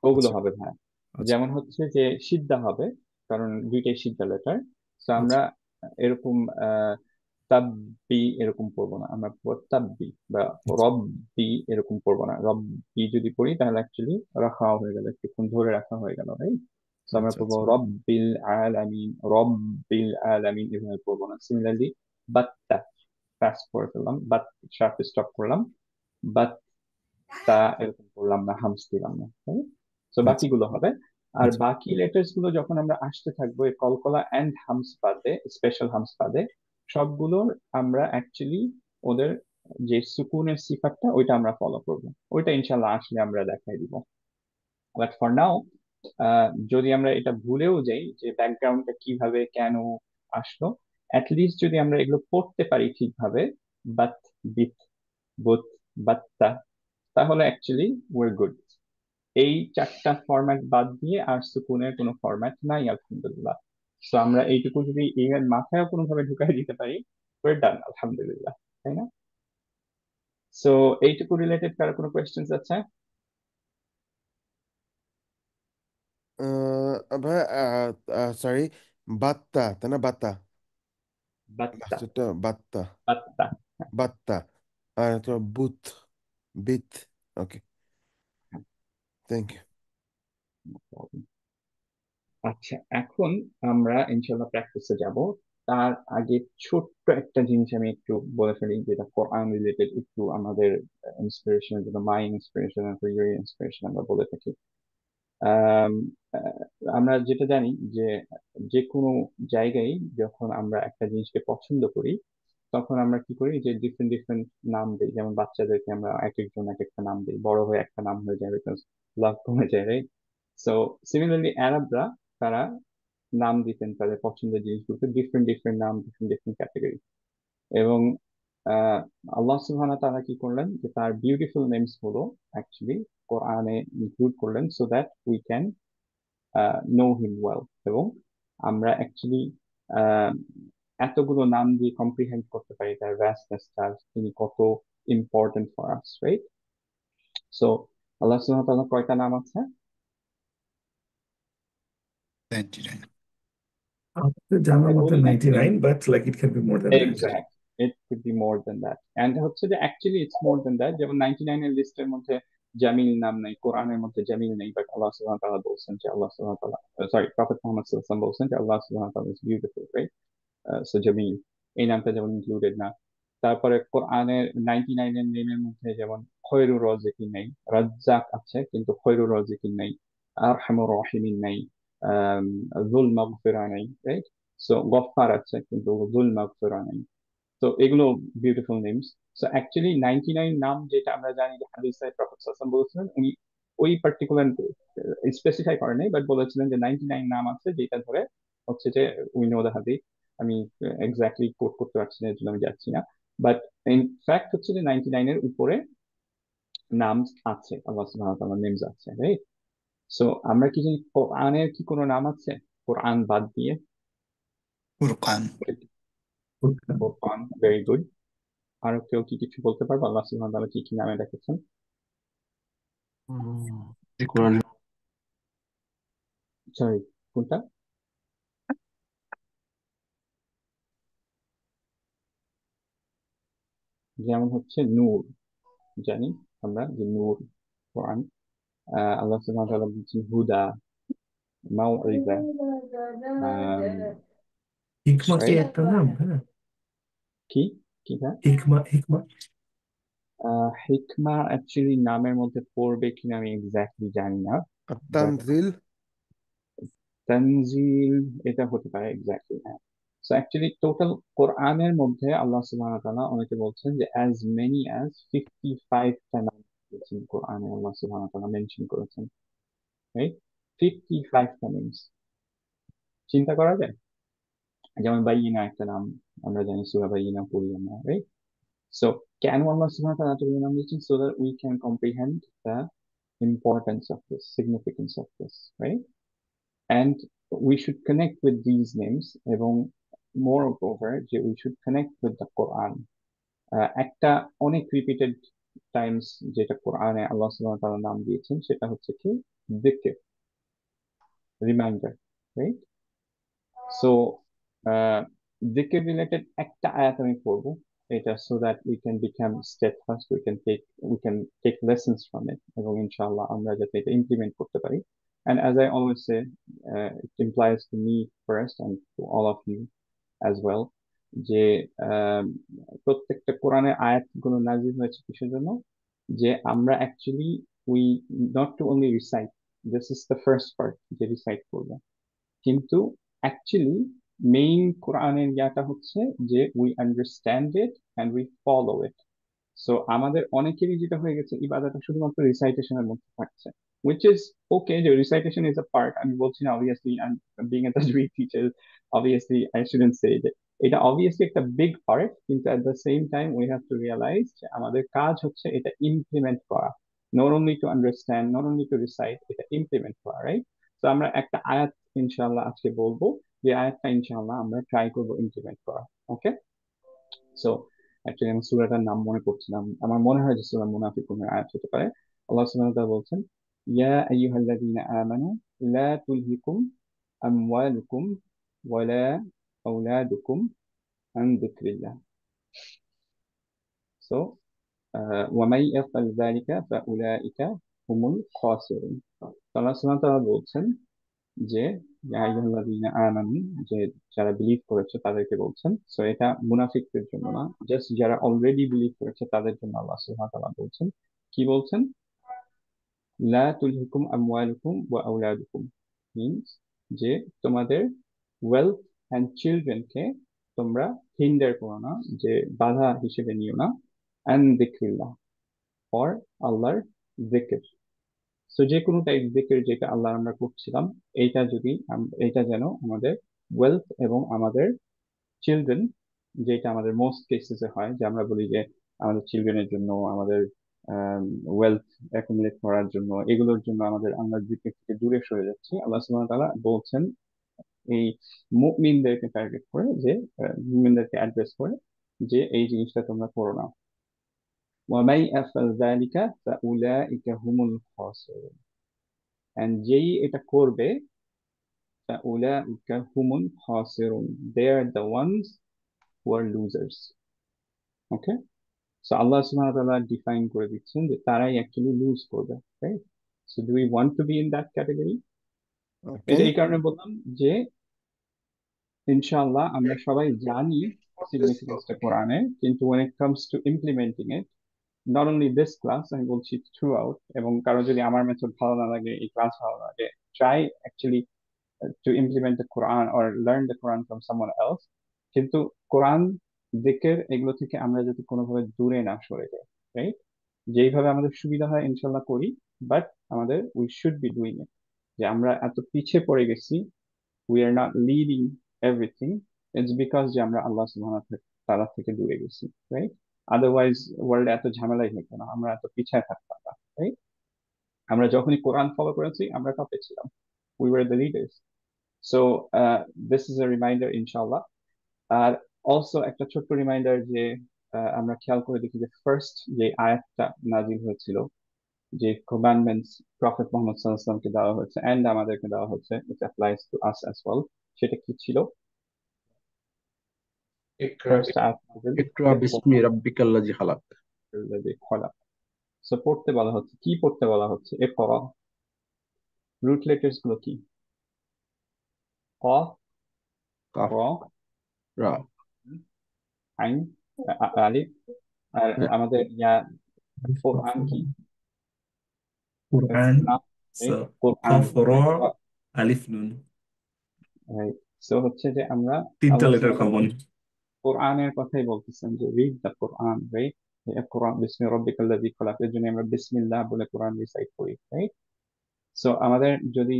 ওগুলো আচ্ছা হবে ভাই। আচ্ছা যেমন হচ্ছে যে সিদ্ধা হবে, কারণ দুইটাই সিদ্ধা লেটার। তো আচ্ছা আমরা এরকম তাব্বি এরকম পড়বো না, আমরা পড়বো তাব্বি বা আচ্ছা রব্বি এরকম পড়বো না। রব্বি যদি পড়ি তাহলে অ্যাকচুয়ালি রাখা হয়ে গেল, একটুক্ষণ ধরে রাখা হয়ে গেল, রাইট? তো আমরা আচ্ছা পড়বো আচ্ছা রব্বিল আলামিন, রব্বিল আলামিন এভাবে পড়বো না। সিমিলারলি বাত্তা, ফাস্ট করে ফেললাম, বাত শার্প স্টপ করলাম, বাত্তা এরকম করলাম না, হামস দিলাম না। তো আচ্ছা বাকিগুলো হবে। আর আচ্ছা বাকি লেটার্স গুলো যখন আমরা আসতে থাকবো এই কলকলা এন্ড হামস বাদে, স্পেশাল হামস বাদে, সবগুলোর আমরা অ্যাকচুয়ালি ওদের যে সুকুনের সিফাতটা ওইটা আমরা ফলো করবো। ওইটা ইনশাল্লাহ আসলে আমরা দেখাই দিব। বাট ফর নাও, যদি আমরা এটা ভুলেও যাই যে ব্যাকগ্রাউন্ডটা কিভাবে কেন আসলো, অ্যাটলিস্ট যদি আমরা এগুলো পড়তে পারি ঠিকভাবে, বাত, বিত, বুত, বাত্তা, তাহলে অ্যাকচুয়ালি ওয়ের গুড। এই চারটা ফরম্যাট বাদ দিয়ে আর সুকুনের কোনো ফরম্যাট নাই আলহামদুলিল্লাহ। তো আমরা এইটুকু যদি এর মাথায় কোনোভাবে ঢুকাই দিতে পারি, ওয়ের ডান আলহামদুলিল্লাহ, তাই না? সো এইটুকু রিলেটেড কারো কোনো কোয়েশ্চেন্স আছে? ভাই সরি, বাত্তা তাই না? বাত্তা, বাত্তা, লাস্টেরটা বাত্তা, বাত্তা। বাত্তা। আর তো বুথ, বিথ। Okay, thank you. আচ্ছা, এখন আমরা ইনশাল্লাহ প্র্যাকটিসে যাব। তার আগে ছোট্ট একটা জিনিস আমি একটু বলে ফেলি, যেটা কোরআন রিলেটেড, একটু আমাদের ইন্সপিরেশনের জন্য, মাই ইন্সপিরেশন আর ইউর ইন্সপিরেশন আমরা বলে থাকি। আম, আহ, আমরা যেটা জানি যে যে কোনো জায়গায় যখন আমরা একটা জিনিসকে পছন্দ করি, তখন আমরা কি করি যে ডিফারেন্ট ডিফারেন্ট নাম দিই। যেমন বাচ্চাদেরকে আমরা এক একজন এক একটা নাম দিই, বড় হয়ে একটা নাম হয়ে যায়, বিকজ লাভ কমে যায়, রাইট? সো সিমিলারলি আরবরা, তারা নাম দিতেন তাদের পছন্দের জিনিসগুলোকে, ডিফারেন্ট ডিফারেন্ট নাম, ডিফারেন্ট ডিফারেন্ট ক্যাটাগরি। এবং আহ, আল্লাহ সুবহানাহু ওয়া তাআলা কি করলেন যে তার বিউটিফুল নেমস গুলো অ্যাকচুয়ালি কোরআনে ইনক্লুড করলেন, so that we can know him well. এবং আমরা অ্যাকচুয়ালি এতগুলো নাম দিয়ে কম্প্রিহেন্ড করতে পারি তার ভ্যাস্টনেসটা, তিনি কত important for us, right? So আল্লাহ সুবহানাহু ওয়া তাআলা কয়টা নাম আছে? 99. আপনার জানার মতো বলি না, 99, but like it can be more than that. Exact, it could be more than that. And হচ্ছে যে actually it's more than that. যেমন 99 এর লিস্টের মধ্যে জামিল নাম নাই, কোরআনের মধ্যে জামিল নেই, বাট আল্লাহ সুবহানাহু ওয়া তাআলা বলছেন যে আল্লাহ সুবহানাহু ওয়া তাআলা, সরি, প্রফেট মুহাম্মদ সাল্লাল্লাহু আলাইহি ওয়াসাল্লাম বলছেন যে আল্লাহ সুবহানাহু ওয়া তাআলা is beautiful, right? So Jamil, এই নামটা যেমন ইনক্লুডেড না। তারপরে কোরআনের 99 এর নেমের মধ্যে যেমন খয়রুর রাজিকিন নেই, রাজ্জাক আছে কিন্তু খয়রুর রাজিকিন নেই, আরহামুর রাহিমিন নেই, আম, যুল মাগফিরা নেই, রাইট? সো গফফার আছে কিন্তু যুল মাগফিরা নেই। তো এগুলো বিউটিফুল নেমস। সো অ্যাকচুয়ালি 99 নাম যেটা আমরা জানি যে হাদিসে প্রফেট সাল্লাল্লাহু আলাইহি ওয়াসাল্লাম বলেছিলেন, উনি ওই পার্টিকুলার স্পেসিফাই করেন নাই, বাট বলেছিলেন যে 99 নাম আছে যেটা ধরে হচ্ছে যে উই নো দ্য হাদিস। আমি এক্স্যাক্টলি কোট করতে পারছি না, এর জন্য আমি যাচ্ছি না। বাট ইন ফ্যাক্ট হচ্ছে যে 99 এর উপরে নাম আছে, আল্লাহ সুবহানাহু ওয়া তাআলার নেমস আছে, রাইট? সো আমরা কি জানি কোরআনের কি কোনো নাম আছে কোরআন বাদ দিয়ে? Furqan. কোরআন, ভেরি গুড। আর কেউ কি কিছু বলতে পারবো আল্লাহ সুবহানাহু ওয়া তাআলা কি কি নামে রেখেছেন? এই কোরআন সরি, কোনটা? যেমন হচ্ছে নূর, জানি আমরা যে নূর কোরআন। আল্লাহ সুবহানাহু ওয়া তাআলা বলছেন হুদা, মাউইজা, হিকমা কি রাইট? একটা নাম? হ্যাঁ, কি কি না? হিকমা হিকমা হিকমা অ্যাকচুয়ালি নামের মধ্যে পড়বে কিনা আমি এক্স্যাক্টলি জানি না, আর বাট তানজিল। তানজিল এটা হতে পারে এক্স্যাক্টলি, হ্যাঁ। সো অ্যাকচুয়ালি টোটাল কোরআনের মধ্যে আল্লাহ সুবহানাহু ওয়া তাআলা অনেকে বলছেন যে অ্যাজ মেনি অ্যাজ 55টা নাম বলছেন কোরআনে, আল্লাহ সুবহানাহু ওয়া তাআলা মেনশন করেছেন, রাইট? 55টা নেমস, চিন্তা করা যায়? যেমন বাইয়িনা একটা নাম, আমরা জানি সূরা বাইয়িনা পড়ি আমরা, রাইট? সো কেন আল্লাহ সুবহানাহু ওয়া তাআলা এতগুলো নাম দিয়েছেন? So that we can comprehend the importance of this, significance of this, right? and we should connect with these names এবং moreover যে we should connect with the Quran. একটা অনেক রিপিটেড টাইমস যেটা কোরআনে আল্লাহ সুবহানাহু ওয়া তাআলা নাম দিয়েছেন সেটা হচ্ছে কি যিকর, রিমাইন্ডার, রাইট? সো যিকর রিলেটেড একটা আয়াত আমি পড়বো এটা, so that we can become steadfast, we can take lessons from it এবং ইনশাআল্লাহ আমরা যাতে এটা ইমপ্লিমেন্ট করতে পারি। And as I always say, it implies to me first and to all of you as well, যে প্রত্যেকটা কোরআনের আয়াতগুলো নাযিল হয়েছে কিসের জন্য? যে আমরা actually we not to only recite, this is the first part যে রিসাইট করবো, কিন্তু অ্যাকচুয়ালি মেইন কোরআনের ইয়াটা হচ্ছে যে we understand it and we follow it. So আমাদের অনেকেরই যেটা হয়ে গেছে ইবাদতটা শুধুমাত্র রিসাইটেশনের মধ্যে থাকছে, which is okay, the recitation is a part. আমি বলছি না obviously, and being a tajweed teacher, obviously I shouldn't say that এটা obviously একটা big part, কিন্তু at the same time we have to realize যে আমাদের কাজ হচ্ছে এটা implement করা, not only to understand, not only to recite, এটা implement করা, right? So আমরা একটা আয়াত ইনশাআল্লাহ আজকে বলবো, যে আয়াতটা ইনশাআল্লাহ আমরা ট্রাই করবো implement করা, okay? So অ্যাকচুয়ালি আমি সূরাটার নাম মনে করছিলাম, আমার মনে হয় যে সূরা মুনাফিকুনের আয়াত হতে পারে। আল্লাহ সুবহানাহু ওয়া তাআলা বলছেন, ইয়া আইয়ুহাল্লাযীনা আমানু লা তুলহিকুম আমওয়ালুকুম ওয়ালা আওলাদুকুম আন যিকরিল্লাহ। সো ওয়া মান ইয়াফআল যালিকা ফাউলাইকা হুমুল খাসিরুন। আল্লাহ সুবহানাহু ওয়া তাআলা বলছেন যে ইয়া আইয়ুহাল্লাযীনা আমানু, যে যারা বিলিভ করেছে তাদেরকে বলছেন। সো এটা মুনাফিকদের জন্য না, জাস্ট যারা অলরেডি বিলিভ করেছে তাদের জন্য আল্লাহ সুবহানাহু ওয়া তাআলা বলছেন। কি বলছেন? লা তুলহিকুম আমওয়ালুকুম ওয়া আওলাদুকুম, মিন্স যে তোমাদের ওয়েলথ এন্ড চিলড্রেনকে তোমরা হিন্ডার করো না, যে বাধা হিসেবে নিও না, আন যিকরিল্লাহ, ফর আল্লাহর যিকর। সো যে কোনো টাইপ যিকর যেটা আল্লাহ আমরা করছিলাম, এইটা যেন আমাদের ওয়েলথ এবং আমাদের চিলড্রেন, যেটা আমাদের মোস্ট কেসেসে হয়, যে আমরা বলি যে আমাদের চিলড্রেনের জন্য, আমাদের ওয়েলথ অ্যাকুমুলেট করার জন্য, এগুলোর জন্য আমাদের আল্লাহর যিকর থেকে দূরে সরে যাচ্ছি। আল্লাহ সুবহানাহু ওয়া তাআলা বলছেন এই মুমিনদেরকে টার্গেট করে, যে মুমিনদেরকে অ্যাড্রেস করে, যে এই জিনিসটা তোমরা করো না। ওয়া মান ইয়াফআল যালিকা ফাউলাইকা হুমুল খাসিরুন, এন্ড যেই এটা করবে, ফাউলাইকা হুমুল খাসিরুন, they are the ones who are losers. Okay, so আল্লাহ সুবহানাহু ওয়া তাআলা ডিফাইন করে দিচ্ছেন যে তারাই অ্যাকচুয়ালি লুজ করবে, right? So do we want to be in that category? এটা এই কারণে বললাম যে ইনশাআল্লাহ আমরা সবাই জানি সিগনিফিকেন্সটা কোরআনে, কিন্তু when it comes to implementing it, not only this class, আমি বলছি থ্রু আউট, এবং কারো যদি আমার মেথড ভালো না লাগে, এই ক্লাস ভালো না লাগে, try actually to implement the Quran or learn the Quran from someone else, কিন্তু কোরআন, যিকর, এগুলো থেকে আমরা যদি কোনোভাবে দূরে না সরে যাই, রাইট? যেইভাবে আমাদের সুবিধা হয় ইনশাল্লাহ করি, বাট আমাদের we should be doing it. যে আমরা এত পিছিয়ে পড়ে গেছি, we are not leading everything, it's because যে আমরা আল্লাহ সুবহানাহু ওয়া তাআলা থেকে দূরে গেছি, রাইট? আদারওয়াইজ ওয়ার্ল্ড এত ঝামেলাই হতো না, আমরা এত পিছিয়ে থাকতাম না, রাইট? আমরা যখনই কোরআন ফলো করেছি আমরা টপে ছিলাম, we were the leaders. So this is a reminder ইনশাআল্লাহ। আর অলসো একটা ছোট্ট রিমাইন্ডার যে আমরা খেয়াল করে দেখি যে ফার্স্ট যে আয়াতটা নাজিল হয়েছিল, যে কমান্ডমেন্টস প্রফেট মুহাম্মদ সাল্লাল্লাহু আলাইহি ওয়াসাল্লামকে দেওয়া হয়েছে এন্ড আমাদেরকে দেওয়া হচ্ছে, it applies to us as well, সেটা কি ছিল? ফার্স্ট আয়াত নাজিল ইকরা বিসমি রাব্বিকাল্লাযী খালাক। সো পড়তে বলা হচ্ছে, কি পড়তে বলা হচ্ছে? ইকরা, রুট লেটার্স গুলো কি? কফ, কাফ, র, রা, আইন, আলিফ। আর আমাদের কোরআন কি? Quran, কোরআন, Qaf, Ra, Alif, Nun. So হচ্ছে যে আমরা তিনটা আল্লাহ লেটার কমন। কোরআনের কথাই বলতেছেন, যে রিড দ্য কোরআন, রাইট? কোরআন বিসমি রাব্বিকাল্লাযী খালাক, এর জন্য আমরা বিসমিল্লাহ বলে কোরআন রিসাইট করি, রাইট? সো আমাদের যদি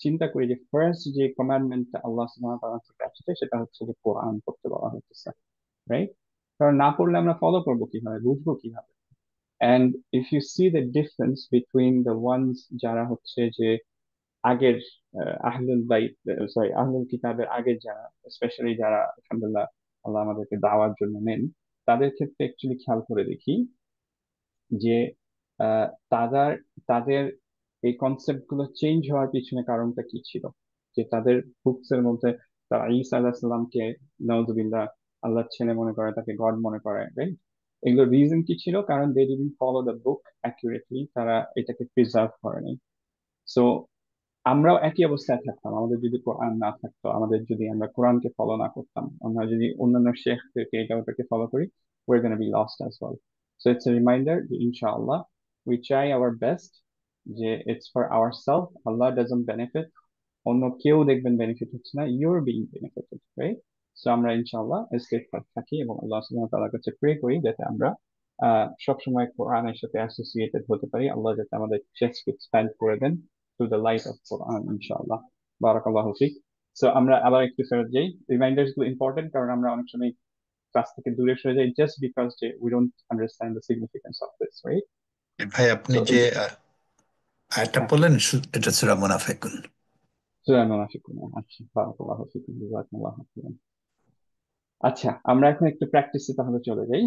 চিন্তা করি যে ফার্স্ট যে কমান্ডমেন্টটা আল্লাহ সুবহানাহু ওয়া তাআলা থেকে আসছে, সেটা হচ্ছে যে কোরআন পড়তে বলা হচ্ছে, রাইট? কারণ না পড়লে আমরা ফলো করবো কিভাবে, বুঝবো কিভাবে? And if you see the difference between the ones যারা হচ্ছে যে আগের আহলুল বাইত, সরি আহলুল কিতাবের আগের যারা, স্পেশালি যারা আলহামদুলিল্লাহ আল্লাহ আমাদেরকে দাওয়ার জন্য নেন, তাদের ক্ষেত্রে অ্যাকচুয়ালি খেয়াল করে দেখি যে আহ, তাদের তাদের এই কনসেপ্ট গুলো চেঞ্জ হওয়ার পিছনে কারণটা কি ছিল, যে তাদের বুকস এর মধ্যে তারা ঈসা আলাইহিস সালামকে নাউজুবিল্লাহ আল্লাহর ছেলে মনে করে, তাকে গড মনে করে, রাইট? এগুলোর রিজন কি ছিল? কারণ they didn't follow the book accurately, তারা এটাকে প্রিজার্ভ করেনি। সো আমরাও একই অবস্থায় থাকতাম, আমাদের যদি কোরআন না থাকতো, আমাদের যদি আমরা কোরআনকে ফলো না করতাম, আমরা যদি অন্যান্য শেখদেরকে এটা ওটাকে ফলো করি, we're going to be lost as well. So it's a reminder যে ইনশাআল্লাহ we try our best, যে it's for ourselves, Allah doesn't benefit, অন্য কেউ দেখবেন বেনিফিট হচ্ছে না, you're being benefited, right? So আমরা ইনশাআল্লাহ স্টেডফাস্ট থাকি এবং আল্লাহ সুবহানাহু ওয়া তাআলার কাছে প্রে করি যাতে আমরা সবসময় কোরআনের সাথে অ্যাসোসিয়েটেড হতে পারি, আল্লাহ যাতে আমাদের চেস্ট এক্সপ্যান্ড করে দেন থ্রু দ্য লাইট অফ কোরআন ইনশাআল্লাহ। বারাকাল্লাহু ফিক। সো আমরা আবার একটু ফেরত যাই, রিমাইন্ডার্স গুলো ইম্পর্টেন্ট, কারণ আমরা অনেক সময় ক্লাস থেকে দূরে সরে যাই জাস্ট বিকজ যে we don't understand the significance of this, right? ভাই আপনি সো যে আয়াতটা বললেন এটা সূরা মুনাফিকুন। সূরা মুনাফিকুন। আচ্ছা, বারাকাল্লাহু ফিকুম, জাযাকাল্লাহু খাইরান। আচ্ছা, আমরা এখন একটু প্র্যাকটিসে তাহলে চলে যাই।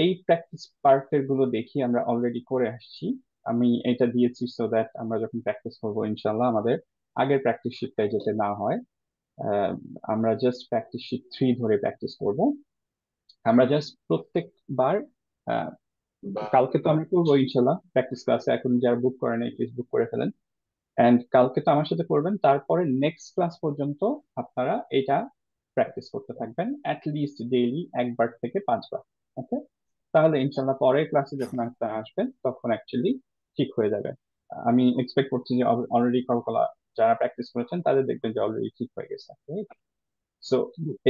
এই প্র্যাকটিস পার্টের গুলো দেখি আমরা অলরেডি করে আসছি, আমি এটা দিয়েছি সো দ্যাট আমরা যখন প্র্যাকটিস করবো ইনশাল্লাহ আমাদের আগের প্র্যাকটিস শিটটাই যেতে না হয়। আহ, আমরা জাস্ট প্র্যাকটিস শিট 3 ধরে প্র্যাকটিস করব। আমরা জাস্ট প্রত্যেকবার আহ, কালকে তো আমরা করবো ইনশাল্লাহ প্র্যাকটিস ক্লাসে, এখন যারা বুক করে নাই প্লিজ বুক করে ফেলেন, এন্ড কালকে তো আমার সাথে করবেন, তারপরে নেক্সট ক্লাস পর্যন্ত আপনারা এটা প্র্যাকটিস করতে থাকবেন অ্যাটলিস্ট ডেইলি 1 বার থেকে 5 বার। ওকে, তাহলে ইনশাল্লাহ পরের ক্লাসে যখন আপনারা আসবেন তখন অ্যাকচুয়ালি ঠিক হয়ে যাবে। আমি এক্সপেক্ট করছি যে অলরেডি কলকলা যারা প্র্যাকটিস করেছেন তাদের দেখবেন যে অলরেডি ঠিক হয়ে গেছে। সো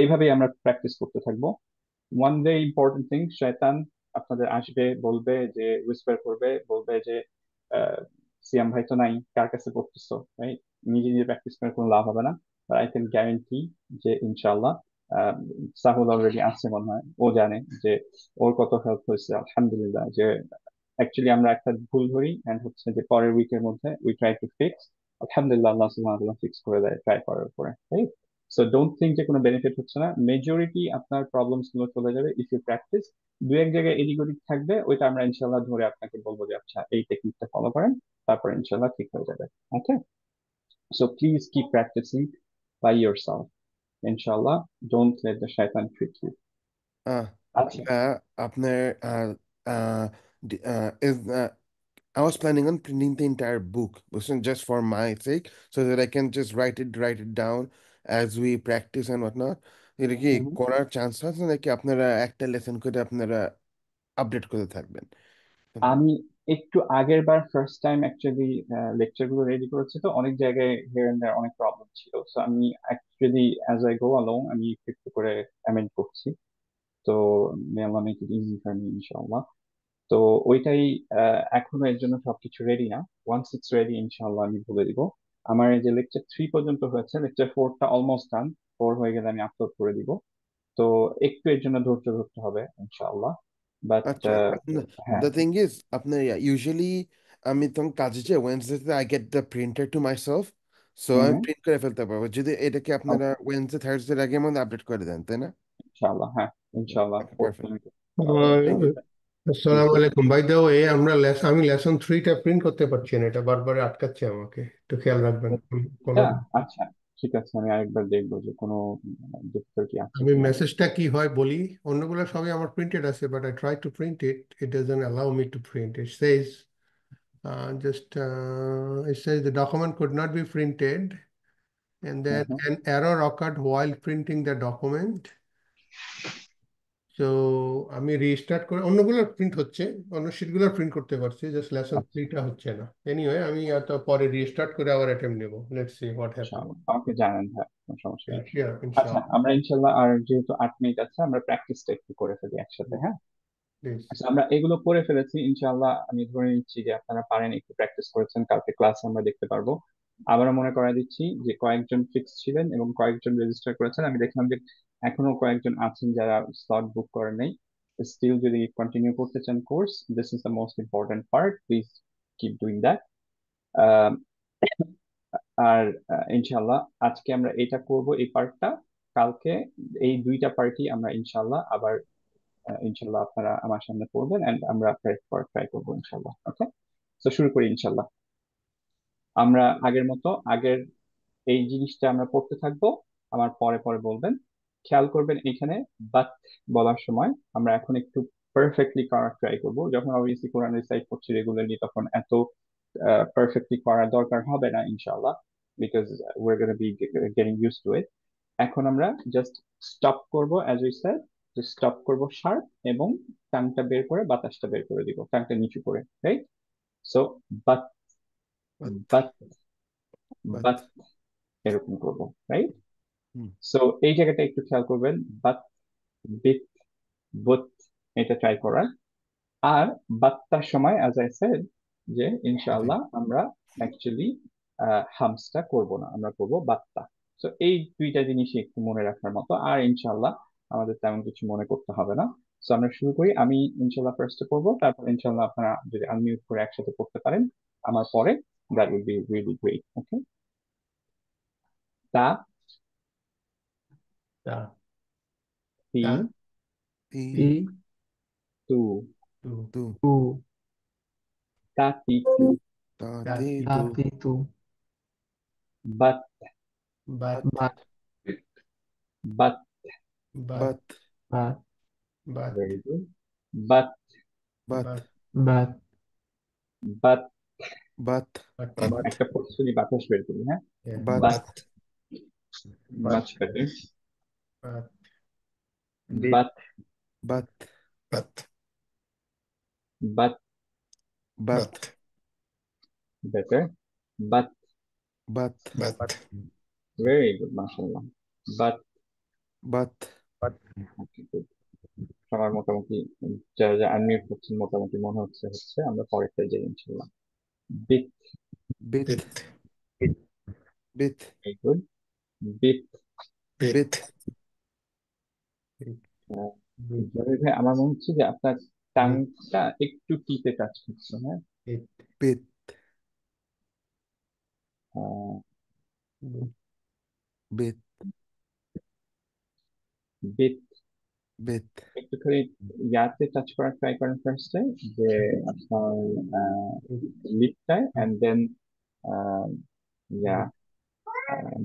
এইভাবেই আমরা প্র্যাকটিস করতে থাকবো। ওয়ান ডে ইম্পর্টেন্ট থিং, শয়তান আপনাদের আসবে, বলবে যে উইসপার করবে, বলবে যে সিয়াম ভাই তো নাই, কার কাছে পড়তেছো, রাইট? নিজে নিজে প্র্যাকটিস করে কোনো লাভ হবে না। আই ক্যান গ্যারান্টি যে ইনশাআল্লাহ সাহুল অলরেডি আছে মনে হয়, ও জানে যে ওর কত হেল্প হয়েছে আলহামদুলিল্লাহ, যে অ্যাকচুয়ালি আমরা একটা ভুল ধরি এন্ড হচ্ছে যে পরের উইকের মধ্যে উই ট্রাই টু ফিক্স, আলহামদুলিল্লাহ আল্লাহ সুবহানাহু ওয়া তাআলা ফিক্স করে দেয় ট্রাই করার পরে, রাইট? সো ডোন্ট থিঙ্ক যে কোনো বেনিফিট হচ্ছে না, মেজরিটি আপনার প্রবলেমস গুলো চলে যাবে ইফ ইউ প্র্যাকটিস। দু এক জায়গায় এদিক ওদিক থাকবে, ওইটা আমরা ইনশাল্লাহ ধরে আপনাকে বলবো যে আচ্ছা এই টেকনিকটা ফলো করেন, তারপর ইনশাল্লাহ ঠিক হয়ে যাবে। Okay, so please keep practicing by yourself, ইনশাল্লাহ। ডোন্ট লেট দ্য শয়তান ট্রিক ইউ। আহ আচ্ছা, আপনার is I was planning on printing the entire book, wasn't just for my sake, so that I can just write it down as we practice and whatnot. এটা কি করার chance আছে নাকি আপনারা একটা lesson করে আপনারা আপডেট করতে থাকবেন? আমি একটু আগের বার ফার্স্ট টাইম অ্যাকচুয়ালি লেকচার গুলো রেডি করেছি, তো অনেক জায়গায় হিয়ার এন্ড দেয়ার অনেক প্রবলেম ছিল, সো আমি actually as I go along আমি একটু একটু করে অ্যামেন্ড করছি। তো মে আল্লাহ make it easy for me ইনশাআল্লাহ। তো ওইটাই এখনো এর জন্য সবকিছু রেডি না, ওয়ান্স ইটস রেডি ইনশাআল্লাহ আমি বলে দিব। আমার এই যে লেকচার 3 পর্যন্ত হয়েছে, লেকচার 4টা অলমোস্ট ডান, 4 হয়ে গেলে আমি আপলোড করে দিব। তো একটু এর জন্য ধৈর্য ধরতে হবে ইনশাআল্লাহ, বাট আচ্ছা, হ্যাঁ। the thing is আপনার usually আমি তখন কাজে যে Wednesday I get the printer to myself, so আমি প্রিন্ট করে ফেলতে পারবো যদি এটাকে আপনারা ওয়েনসডে থার্সডে আগের মধ্যে আপডেট করে দেন, তাই না? ইনশাআল্লাহ, হ্যাঁ ইনশাআল্লাহ। পারফেক্ট। Thank you, sir. আসসালামু আলাইকুম। বাই দ্য ওয়ে আমি লেসন 3টা প্রিন্ট করতে পারছি না, এটা বারবার আটকাচ্ছে আমাকে, একটু খেয়াল রাখবেন। কোনো আচ্ছা ঠিক আছে, আমি আরেকবার দেখবো যে কোনো ডিফিকাল্টি আছে আমি কিনা। মেসেজটা কি হয় বলি, অন্যগুলো সবই আমার প্রিন্টেড আছে, but I try to print it, it doesn't allow me two print. It says the document could not be printed, and then an error occurred while printing the document. So আমি restart করে অন্যগুলো print হচ্ছে, অন্য শিটগুলো print করতে পারছি, just lesson 3টা হচ্ছে না। এনিওয়ে আমি তো পরে রিস্টার্ট করে আবার অ্যাটেম্প নেব, লেটস সি হোয়াট হ্যাপেন। আমাকে জানেন, হ্যাঁ কোনো সমস্যা নেই। শিওর আচ্ছা, ইনশাআল্লাহ, আমরা ইনশাল্লাহ আর যেহেতু 8 মিনিট আছে, আমরা প্র্যাকটিসটা একটু করে ফেলি একসাথে, হ্যাঁ? প্লিজ। আচ্ছা, আমরা এগুলো করে ফেলেছি ইনশাআল্লাহ, আমি ধরে নিচ্ছি যে আপনারা পারেন, একটু প্র্যাকটিস করেছেন, কালকে ক্লাসে আমরা দেখতে পারবো। আবারও মনে করাই দিচ্ছি যে কয়েকজন ফিক্স ছিলেন এবং কয়েকজন রেজিস্টার করেছেন, আমি দেখলাম যে এখনো কয়েকজন আছেন যারা স্লট বুক করেন নাই। স্টিল যদি কন্টিনিউ করতে চান course, this is the most important part, please keep doing that. আর ইনশাল্লাহ আজকে আমরা এটা করব এই পার্টটা, কালকে এই দুইটা পার্টি আমরা ইনশাল্লাহ আবার ইনশাল্লাহ আপনারা আমার সামনে পড়বেন এন্ড আমরা ট্রাই করবো ইনশাল্লাহ। ওকে, তো শুরু করি ইনশাল্লাহ। আমরা আগের মতো আগের এই জিনিসটা আমরা পড়তে থাকবো, আমার পরে পরে বলবেন। খেয়াল করবেন এখানে বাট বলার সময় আমরা এখন একটু পারফেক্টলি করার ট্রাই করবো। যখন অবভিয়াসলি কোরআন রিসাইট করছি রেগুলারলি তখন এত পারফেক্টলি করার দরকার হবে না ইনশাআল্লাহ, because we're going to be getting used to it. এখন আমরা জাস্ট স্টপ করব, অ্যাজ উই সেড, স্টপ করব শার্প এবং টাংটা বের করে বাতাসটা বের করে দিব, টাংটা নিচু করে, right? So but but Baat but এরকম করবো, রাইট? হুম সো এই জায়গাটা একটু খেয়াল করবেন, বাট বিট বুট, এটা ট্রাই করার। আর বাত্তার সময় অ্যাজ আই সেড যে বাতি ইনশাআল্লাহ আমরা অ্যাকচুয়ালি হামসটা করব না, আমরা করব বাত্তা। তো এই দুইটা জিনিসই একটু মনে রাখার মতো, আর ইনশাআল্লাহ আমাদের তেমন কিছু মনে করতে হবে না। তো আমরা শুরু করি, আমি ইনশাআল্লাহ ফার্স্টে করবো, তারপর ইনশাআল্লাহ আপনারা যদি আনমিউট করে একসাথে করতে পারেন আমার পরে, that will be really great. Okay, তা তা তি তা তি তি তু তু তু তু তা তি তু তা তা তি তি তু তাতি তু বাত বাত বাত বাত বাত বাত বাত বাত ভেরি গুড, বাত বাত বাত বাত বাত বাত বাত একটা প্রশ্নই বাতাস বের করি, হ্যাঁ, বাত বাত বাত মাছ better, Baat bit Baat Baat Baat Baat Baat better, Baat Baat Baat very good মাশাআল্লাহ, বাত বাত সবার মোটামুটি যারা যারা আনমিউট করছেন মোটামুটি মনে হচ্ছে আমরা পরেরটা যাই ইনশাআল্লাহ। বিট বিত বিট বিত ভেরি গুড, বিট বিত জাভেদ ভাই আমার মনে হচ্ছে যে আপনার টাংটা একটু টিতে টাচ করছে, হ্যাঁ, বিত আহ, বিত বিট বিত একটুখানি ইয়াতে টাচ করার ট্রাই করেন ফার্স্টে, যে আপনার লিপটায় এন্ড দেন ইয়া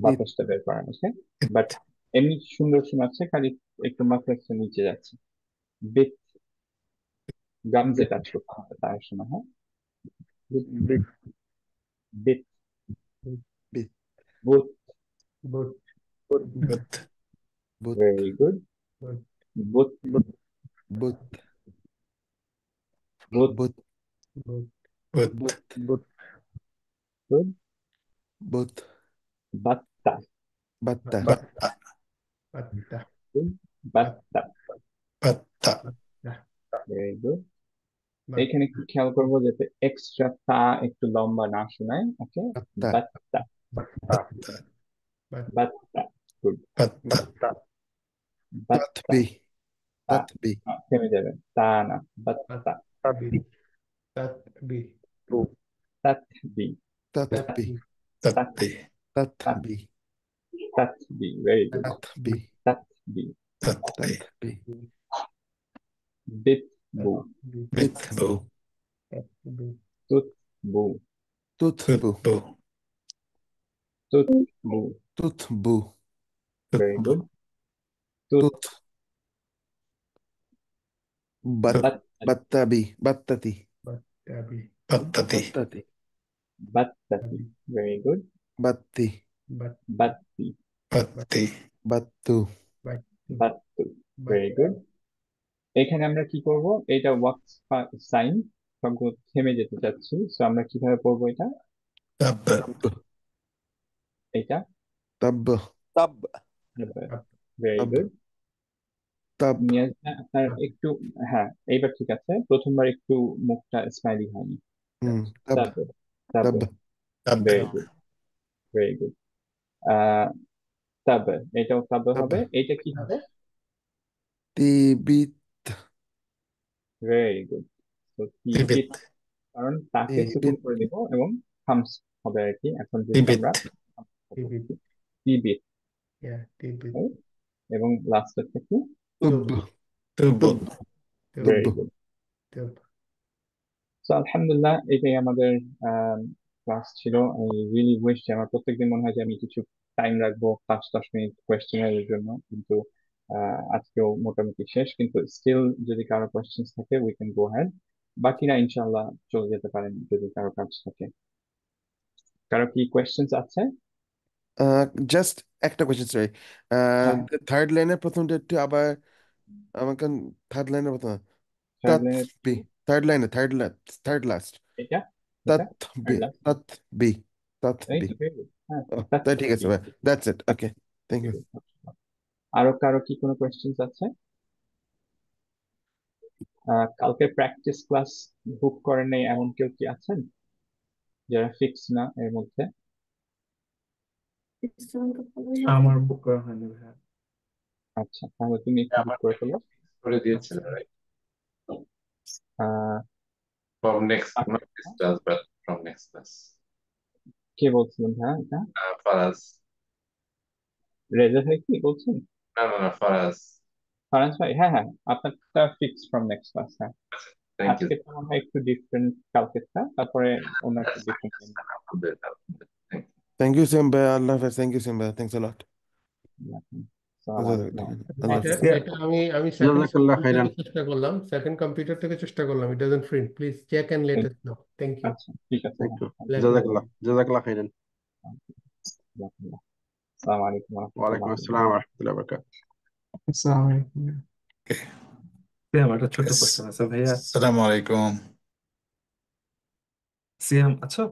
বিত বাতাসটা বের করেন, ওকে? বাট এমনি সুন্দর শোনাচ্ছে, খালি একটু মাত্রা একটু নিচে যাচ্ছে। বিট গামজে টাচ করতে হবে তার সময়, হ্যাঁ, বিট বিট বিত বুট বুট বুত বুত ভেরি গুড, বুট বুত বুট বুট বুত বুত বুট গুড, বুত বাত্তা বাত্তা বাত্তা বাত্তা গুড, বাত্তা বাত্তা ভেরি গুড। বাত এখানে একটু খেয়াল করবো যাতে এক্সট্রা তা একটু লম্বা না শোনায়, ওকে? বাত্তা বাত্তা বাত্তা বাত বাত্তা গুড, বাত্তা বাত্তা বাত্তা বি তা বি থেমে যাবে, তা না, বাত্তা তাতবি তাতবি তাতবি তু তাতবি তাতবি তাত্তি তাতবি তাতবি ভেরি গুড, তাতবি তাতবি তাত্তি তাতবি বিতবু বিতবু তাতবি তুতবু তুতবু তুতবু তুতবু তুতবু ভেরি তুতবু গুড, তুত তুত বাত বাত বাত্তাবি বাত্তাতি বাত্তাবি বাত্তাতি বাত্তাতি বাত্তাতি ভেরি গুড, বাত্তি বাত বাত্তি বাত্তি বাত্তু বাত্তি বাত্তু ভেরি গুড। এখানে আমরা কি করব, এটা ওয়াক্স সাইন, সবগুলো থেমে যেতে চাচ্ছি, সো আমরা কিভাবে পড়বো এটা, তাব এটা তাব তাব ভেরি তাব গুড। তাব নিয়াজ ভাই, আপনার একটু, হ্যাঁ এইবার ঠিক আছে, প্রথমবার একটু মুখটা স্মাইলি হয়নি। তাব তাব তাব তাব তাব ভেরি গুড, ভেরি গুড। তাব, এটাও তাব তাব হবে, এটা কি হবে, তিবিত ভেরি গুড। তো তিবিত, তিবিত কারণ তাকে সুকুন তিবিত করে দিব এবং হামস হবে আর কি, এখন যেহেতু তিবিত আমরা TB. তিবিত, Yeah, TB. right? এবং লাস্টেরটা কি? তুব্ব তুব্ব তুব্ব ভেরি তুব্ব গুড। Tub. সো আলহামদুলিল্লাহ এটাই আমাদের ক্লাস ছিল। আই রিয়েলি উইশ যে আমার প্রত্যেকদিন মনে হয় যে আমি কিছু টাইম রাখবো 5-10 মিনিট কোয়েশ্চেনের জন্য, কিন্তু আজকেও মোটামুটি শেষ, কিন্তু স্টিল যদি কারো কোয়েশ্চেন্স থাকে উই ক্যান গো হ্যাড। বাকিরা ইনশাআল্লাহ চলে যেতে পারেন যদি কারো কাজ থাকে। কারো কি কোয়েশ্চেন্স আছে? জাস্ট একটা কোয়েশ্চেন, সরি। হ্যাঁ, থার্ড লাইনের প্রথমটা একটু আবার আমাকে, থার্ড লাইনের প্রথম থার্ড তৎ লাইনের বি, থার্ড লাইনে থার্ড লাস্ট এটা এটা তৎ বি, থার্ড লাস্ট, তৎ বি, তৎ এই বি। তো very good। হ্যাঁ, ও that's তাই ঠিক আছে very ভাই, good, that's it, that's okay, thank very you. good। আরো কারো কি কোনো কোয়েশ্চেন্স আছে? কালকে প্র্যাকটিস ক্লাস বুক করেন নাই এমন কেউ কি আছেন যারা ফিক্স না এর মধ্যে? আমার বুক করা হয়নি ভাইয়া। আচ্ছা, তাহলে তুমি একটু বুক আমার করে ফেলো। করে দিয়েছিল, আচ্ছা right? আহ, From next, আচ্ছা, not this class, but from next class. কে বলছিলেন? হ্যাঁ, এটা Faraz. রেজা ভাই কি বলছেন? No, Faraz. ফারাজ ভাই, হ্যাঁ হ্যাঁ, আপনারটা ফিক্স ফ্রম নেক্সট ক্লাস। হ্যাঁ, Thank you. আজকে তো মনে হয় একটু ডিফারেন্ট, কালকেরটা তারপরে অন্য একটা That's fine. Different. That's fine. Alhamdulillah. Thank you. Thank you same ভাই, আল্লাহ হাফেজ, থ্যাংক ইউ সেম ভাই, থ্যাংকস আ লট। আল্লাহ আল্লাহ এটা হাফেজ। এটা আমি সেকেন্ড জাজাকাল্লাহ কম্পিউটার খাইরান। থেকে চেষ্টা করলাম, সেকেন্ড কম্পিউটার থেকে চেষ্টা করলাম, it doesn't print, please check and let us know, thank you. আচ্ছা, ঠিক আছে। Thank you, Let me know. জাজাকাল্লাহ খাইরান। আসসালামু আলাইকুম ওয়া ওয়ালাইকুম রাহমাতুল্লাহ। আসসালাম ওয়া রাহমাতুল্লাহি ওয়া বারাকাতুহু। আসসালামু আলাইকুম। সিয়াম, একটা ছোট কোশ্চেন আছে ভাইয়া। আসসালামু আলাইকুম। সিয়াম আছো?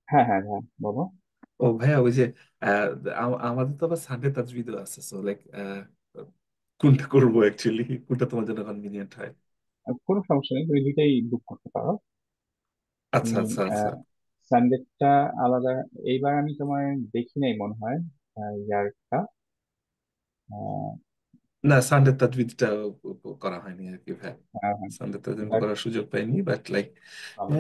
হ্যাঁ হ্যাঁ হ্যাঁ, বলো। ও ভাইয়া, ওই যে আহ, আমাদের তো আবার সানডে তাজবিদও আছে, সো লাইক কোনটা করবো অ্যাকচুয়ালি, কোনটা তোমার জন্য কনভিনিয়েন্ট হয়? কোনো সমস্যা নেই, তুমি দুইটাই বুক করতে পারো। আচ্ছা তুমি আচ্ছা আচ্ছা। সানডেটা আলাদা, এইবার আমি তোমার দেখি নাই মনে হয় ইয়ারটা। না, সানডে তাজবিদটা করা হয়নি আর কি ভাই। হ্যাঁ হ্যাঁ, সানডে তাজবিদ এবার করার সুযোগ পাইনি, বাট লাইক ভালো।